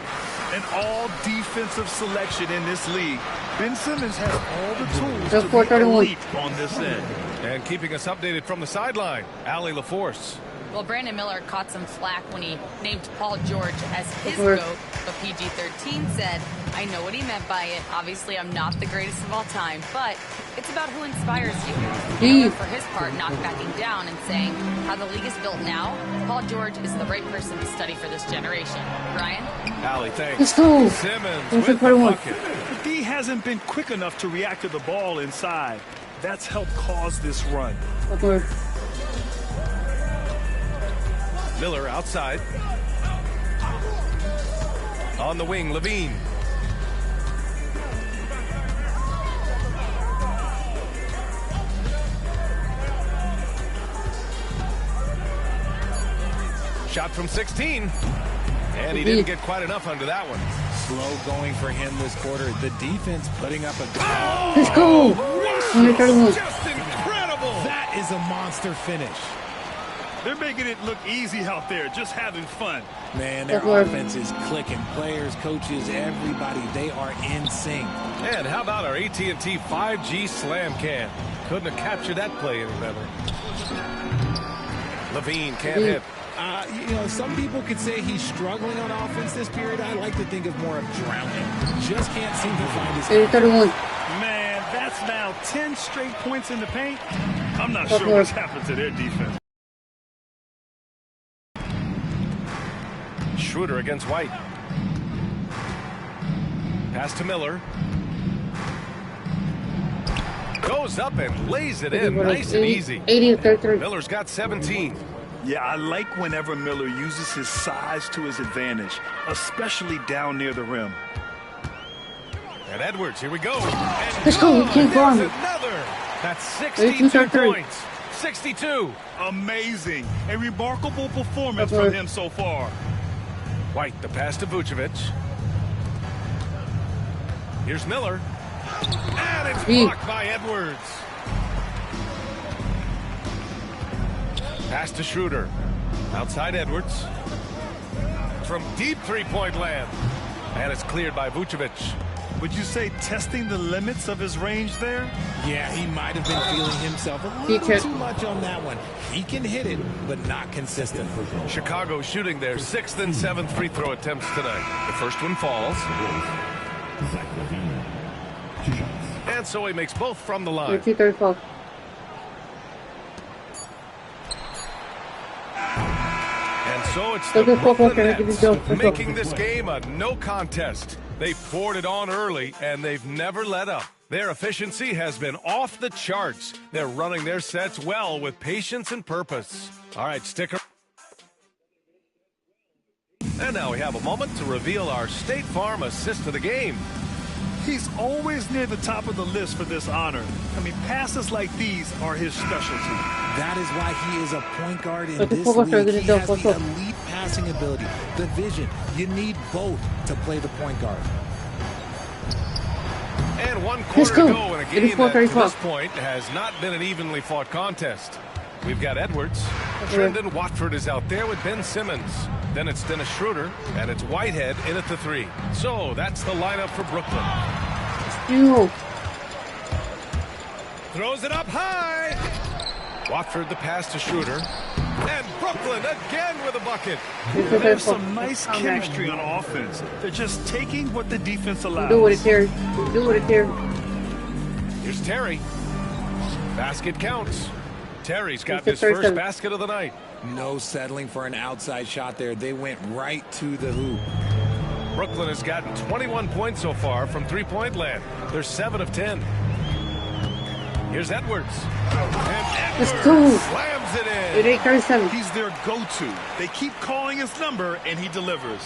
Speaker 10: An all-defensive selection in this league. Ben Simmons has all the tools to be elite on this end.
Speaker 3: And keeping us updated from the sideline, Allie LaForce.
Speaker 6: Well, Brandon Miller caught some flack when he named Paul George as his GOAT, but PG-13 said, I know what he meant by it. Obviously, I'm not the greatest of all time, but it's about who inspires you. Miller, for his part, not backing down and saying, how the league is built now, Paul George is the right person to study for this generation. Ryan?
Speaker 3: Allie, thanks.
Speaker 1: Let's go.
Speaker 3: Simmons with the bucket.
Speaker 10: The D hasn't been quick enough to react to the ball inside. That's helped cause this run.
Speaker 3: Miller outside. On the wing, Levine. Shot from 16. And he didn't get quite enough under that one.
Speaker 17: Slow going for him this quarter. The defense putting up a
Speaker 1: Let's go.
Speaker 3: Just incredible.
Speaker 17: That is a monster finish.
Speaker 10: They're making it look easy out there, just having fun.
Speaker 17: Man, their offense is clicking. Players, coaches, everybody, they are in sync.
Speaker 3: And how about our AT&T 5G Slam Cam? Couldn't have captured that play any better. Levine can't hit.
Speaker 17: You know, some people could say he's struggling on offense this period. I like to think of more of drowning. Just can't seem to find his...
Speaker 10: Man, that's now 10 straight points in the paint. I'm not sure what's happened to their defense.
Speaker 3: Schroeder against White. Pass to Miller. Goes up and lays it in nice and easy. Miller's got 17.
Speaker 10: Yeah, I like whenever Miller uses his size to his advantage, especially down near the rim.
Speaker 3: And Edwards, here we go.
Speaker 1: Let's go. Keep going.
Speaker 3: Another. That's 62 points. 62.
Speaker 10: Amazing. A remarkable performance from him so far.
Speaker 3: White, the pass to Vucevic. Here's Miller. And it's blocked by Edwards. Pass to Schroeder. Outside Edwards. From deep three-point land. And it's cleared by Vucevic.
Speaker 10: Would you say testing the limits of his range there?
Speaker 17: Yeah, he might have been feeling himself a little too much on that one. He can hit it, but not consistent.
Speaker 3: Chicago shooting their 6th and 7th free throw attempts tonight. The first one falls.
Speaker 16: Zach Levine.
Speaker 3: And so he makes both from the line.
Speaker 1: 2:34.
Speaker 3: And so it's the Brooklyn Nets making this game a no contest. They poured it on early, and they've never let up. Their efficiency has been off the charts. They're running their sets well with patience and purpose. All right, stick around. And now we have a moment to reveal our State Farm assist of the game.
Speaker 10: He's always near the top of the list for this honor. I mean, passes like these are his specialty.
Speaker 17: That is why he is a point guard in this league. He has the elite passing ability, the vision. You need both to play the point guard.
Speaker 3: And 1 quarter to go in a game that, to this point, has not been an evenly fought contest. We've got Edwards. Trendon Watford is out there with Ben Simmons. Then it's Dennis Schroeder, and it's Whitehead in at the 3. So that's the lineup for Brooklyn. Throws it up high. Watford the pass to Schroeder. And Brooklyn again with a bucket.
Speaker 10: There's some nice chemistry on offense. They're just taking what the defense allows.
Speaker 1: Do it, Terry. Do it, Terry.
Speaker 3: Here's Terry. Basket counts. Terry's got his first basket of the night.
Speaker 17: No settling for an outside shot there. They went right to the hoop.
Speaker 3: Brooklyn has gotten 21 points so far from three-point land. They're 7 of 10. Here's Edwards. And Edwards slams it in.
Speaker 1: 8:37.
Speaker 10: He's their go-to. They keep calling his number, and he delivers.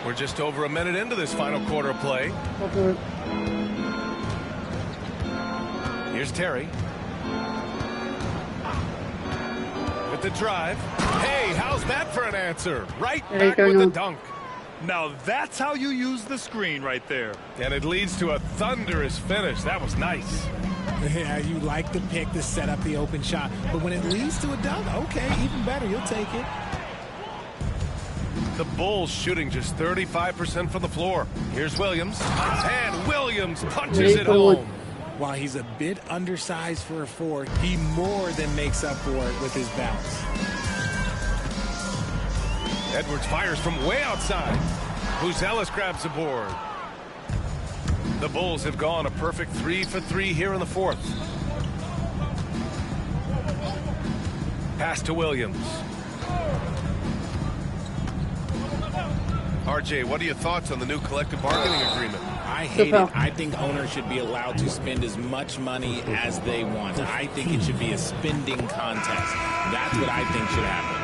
Speaker 3: We're just over a minute into this final quarter of play. Here's Terry. With the drive. Hey, how's that for an answer? Right back with the dunk.
Speaker 10: Now that's how you use the screen right there.
Speaker 3: And it leads to a thunderous finish. That was nice.
Speaker 17: Yeah, you like the pick to set up the open shot. But when it leads to a dunk, okay, even better. You'll take it.
Speaker 3: The Bulls shooting just 35% from the floor. Here's Williams. And Williams punches it home.
Speaker 17: While he's a bit undersized for a 4, he more than makes up for it with his bounce.
Speaker 3: Edwards fires from way outside. Buzelis grabs the board. The Bulls have gone a perfect 3 for 3 here in the fourth. Pass to Williams. RJ, what are your thoughts on the new collective bargaining agreement?
Speaker 17: I hate it. I think owners should be allowed to spend as much money as they want. I think it should be a spending contest. That's what I think should happen.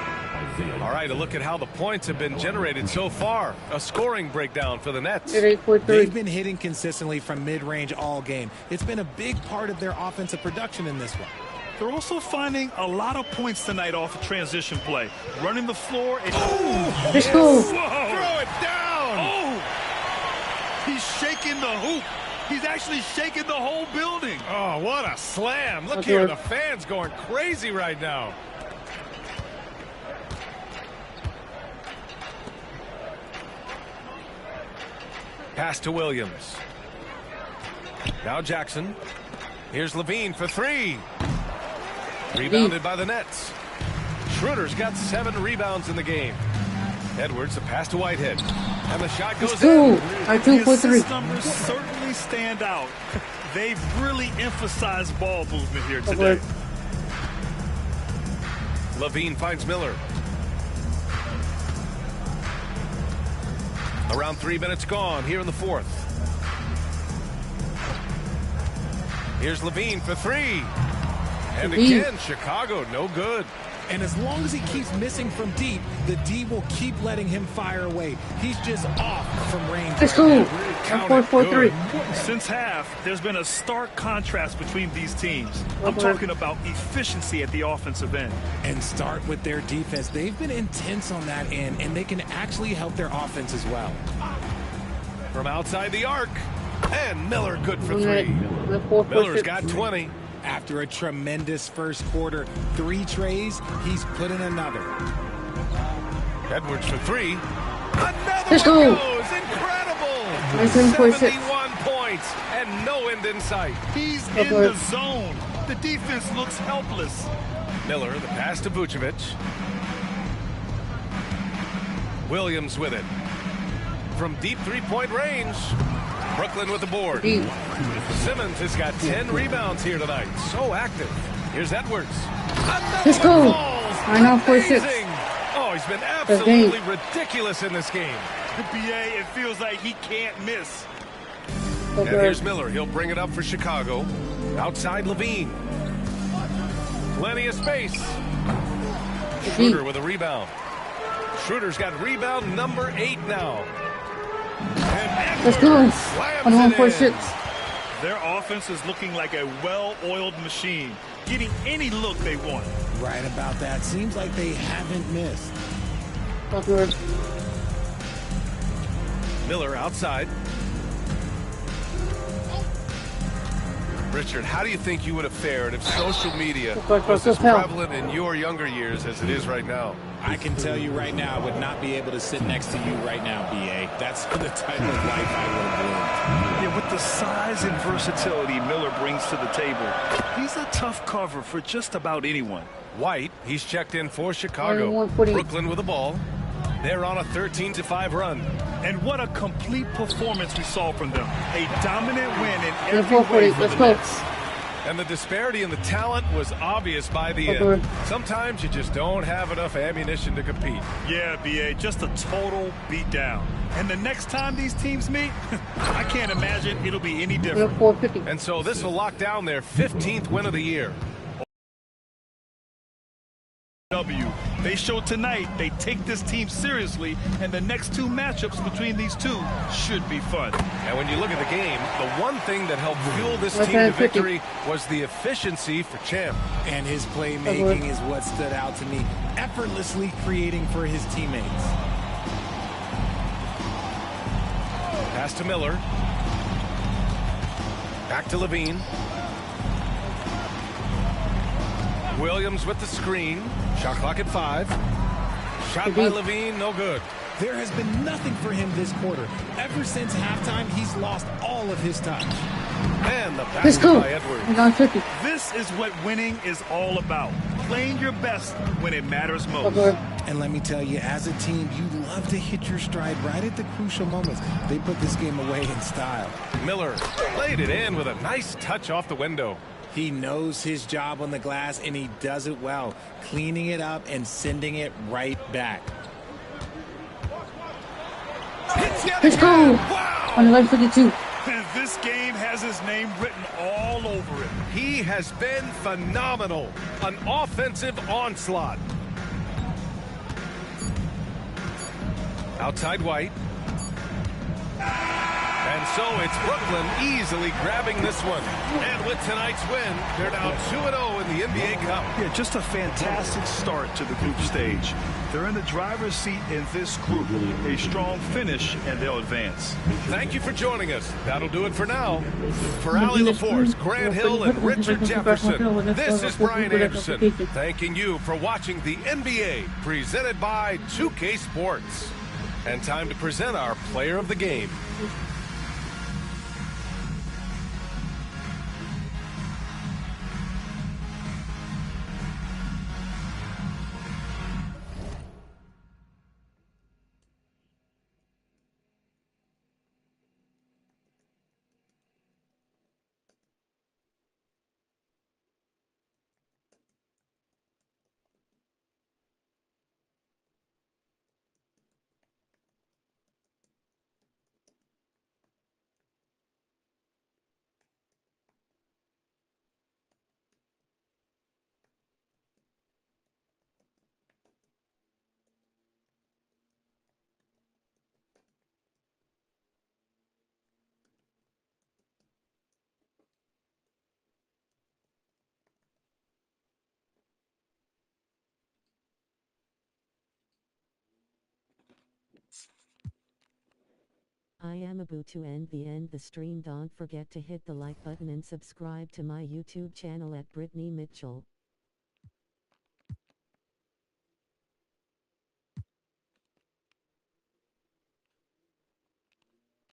Speaker 3: All right, a look at how the points have been generated so far. A scoring breakdown for the Nets.
Speaker 17: They've been hitting consistently from mid-range all game. It's been a big part of their offensive production in this one.
Speaker 10: They're also finding a lot of points tonight off of transition play. Running the floor. And
Speaker 1: let's go.
Speaker 3: Throw it down.
Speaker 10: Oh, he's shaking the hoop. He's actually shaking the whole building.
Speaker 3: Oh, what a slam. Look here, the fans going crazy right now. Pass to Williams. Now Jackson. Here's Levine for 3. Rebounded by the Nets. Schroeder's got 7 rebounds in the game. Edwards, a pass to Whitehead. And the shot goes in.
Speaker 10: The assist numbers certainly stand out. They've really emphasized ball movement here today.
Speaker 3: Levine finds Miller. Around 3 minutes gone here in the fourth. Here's Levine for 3. And again, Chicago, no good.
Speaker 17: And as long as he keeps missing from deep, the D will keep letting him fire away. He's just off from range.
Speaker 1: Let's go. 4-4-3.
Speaker 10: Since half, there's been a stark contrast between these teams. I'm talking about efficiency at the offensive end.
Speaker 17: And start with their defense. They've been intense on that end, and they can actually help their offense as well.
Speaker 3: From outside the arc. And Miller good for 3. Miller's got 20.
Speaker 17: After a tremendous first quarter, 3 trays, he's put in another.
Speaker 3: Edwards for 3. Another
Speaker 1: Let's
Speaker 3: one
Speaker 1: go.
Speaker 3: goes. Incredible.
Speaker 10: 71
Speaker 3: points and no end in sight.
Speaker 10: He's in the zone. The defense looks helpless.
Speaker 3: Miller, the pass to Vucevic. Williams with it. From deep 3-point range. Brooklyn with the board. Simmons has got 10 rebounds here tonight. So active. Here's Edwards.
Speaker 1: Let's go. I know 4-6.
Speaker 3: Oh, he's been absolutely ridiculous in this game.
Speaker 10: BA, it feels like he can't miss.
Speaker 3: And here's Miller. He'll bring it up for Chicago. Outside Levine. Plenty of space. Schroeder with a rebound. Schroeder's got rebound number 8 now. And
Speaker 1: let's go. On 1-4-6.
Speaker 10: Their offense is looking like a well-oiled machine, getting any look they want.
Speaker 17: Right about that. Seems like they haven't missed.
Speaker 3: Miller outside. Richard, how do you think you would have fared if social media was as prevalent in your younger years as it is right now?
Speaker 17: I can tell you right now, I would not be able to sit next to you right now, BA. That's the type of life I would have lived.
Speaker 10: Yeah, with the size and versatility Miller brings to the table, he's a tough cover for just about anyone.
Speaker 3: White, he's checked in for Chicago. Brooklyn with the ball. They're on a 13-5 run.
Speaker 10: And what a complete performance we saw from them. A dominant win in every way for the Nets.
Speaker 3: And the disparity in the talent was obvious by the end. Sometimes you just don't have enough ammunition to compete.
Speaker 10: Yeah, BA, just a total beatdown. And the next time these teams meet, I can't imagine it'll be any different.
Speaker 3: And so this will lock down their 15th win of the year.
Speaker 10: They showed tonight they take this team seriously, and the next 2 matchups between these two should be fun.
Speaker 3: And when you look at the game, the one thing that helped fuel this team to victory was the efficiency for Champ.
Speaker 17: And his playmaking is what stood out to me, effortlessly creating for his teammates.
Speaker 3: Pass to Miller. Back to Levine. Williams with the screen. Shot clock at 5. Shot by Levine, no good.
Speaker 17: There has been nothing for him this quarter. Ever since halftime, he's lost all of his touch.
Speaker 3: And the pass by Edwards.
Speaker 10: This is what winning is all about. Playing your best when it matters most.
Speaker 17: And let me tell you, as a team, you love to hit your stride right at the crucial moments. They put this game away in style.
Speaker 3: Miller played it in with a nice touch off the window.
Speaker 17: He knows his job on the glass, and he does it well, cleaning it up and sending it right back.
Speaker 1: Let's go! Wow. On 11:52.
Speaker 10: And this game has his name written all over it.
Speaker 3: He has been phenomenal. An offensive onslaught. Outside White. And so it's Brooklyn easily grabbing this one. And with tonight's win, they're now 2-0 in the NBA Cup.
Speaker 10: Yeah, just a fantastic start to the group stage. They're in the driver's seat in this group. A strong finish, and they'll advance.
Speaker 3: Thank you for joining us. That'll do it for now. For Allie LaForce, Grant Hill, and Richard Jefferson, this is Brian Anderson, thanking you for watching the NBA, presented by 2K Sports. And time to present our player of the game.
Speaker 2: I am about to end the stream. Don't forget to hit the like button and subscribe to my YouTube channel at Brittany Mitchell.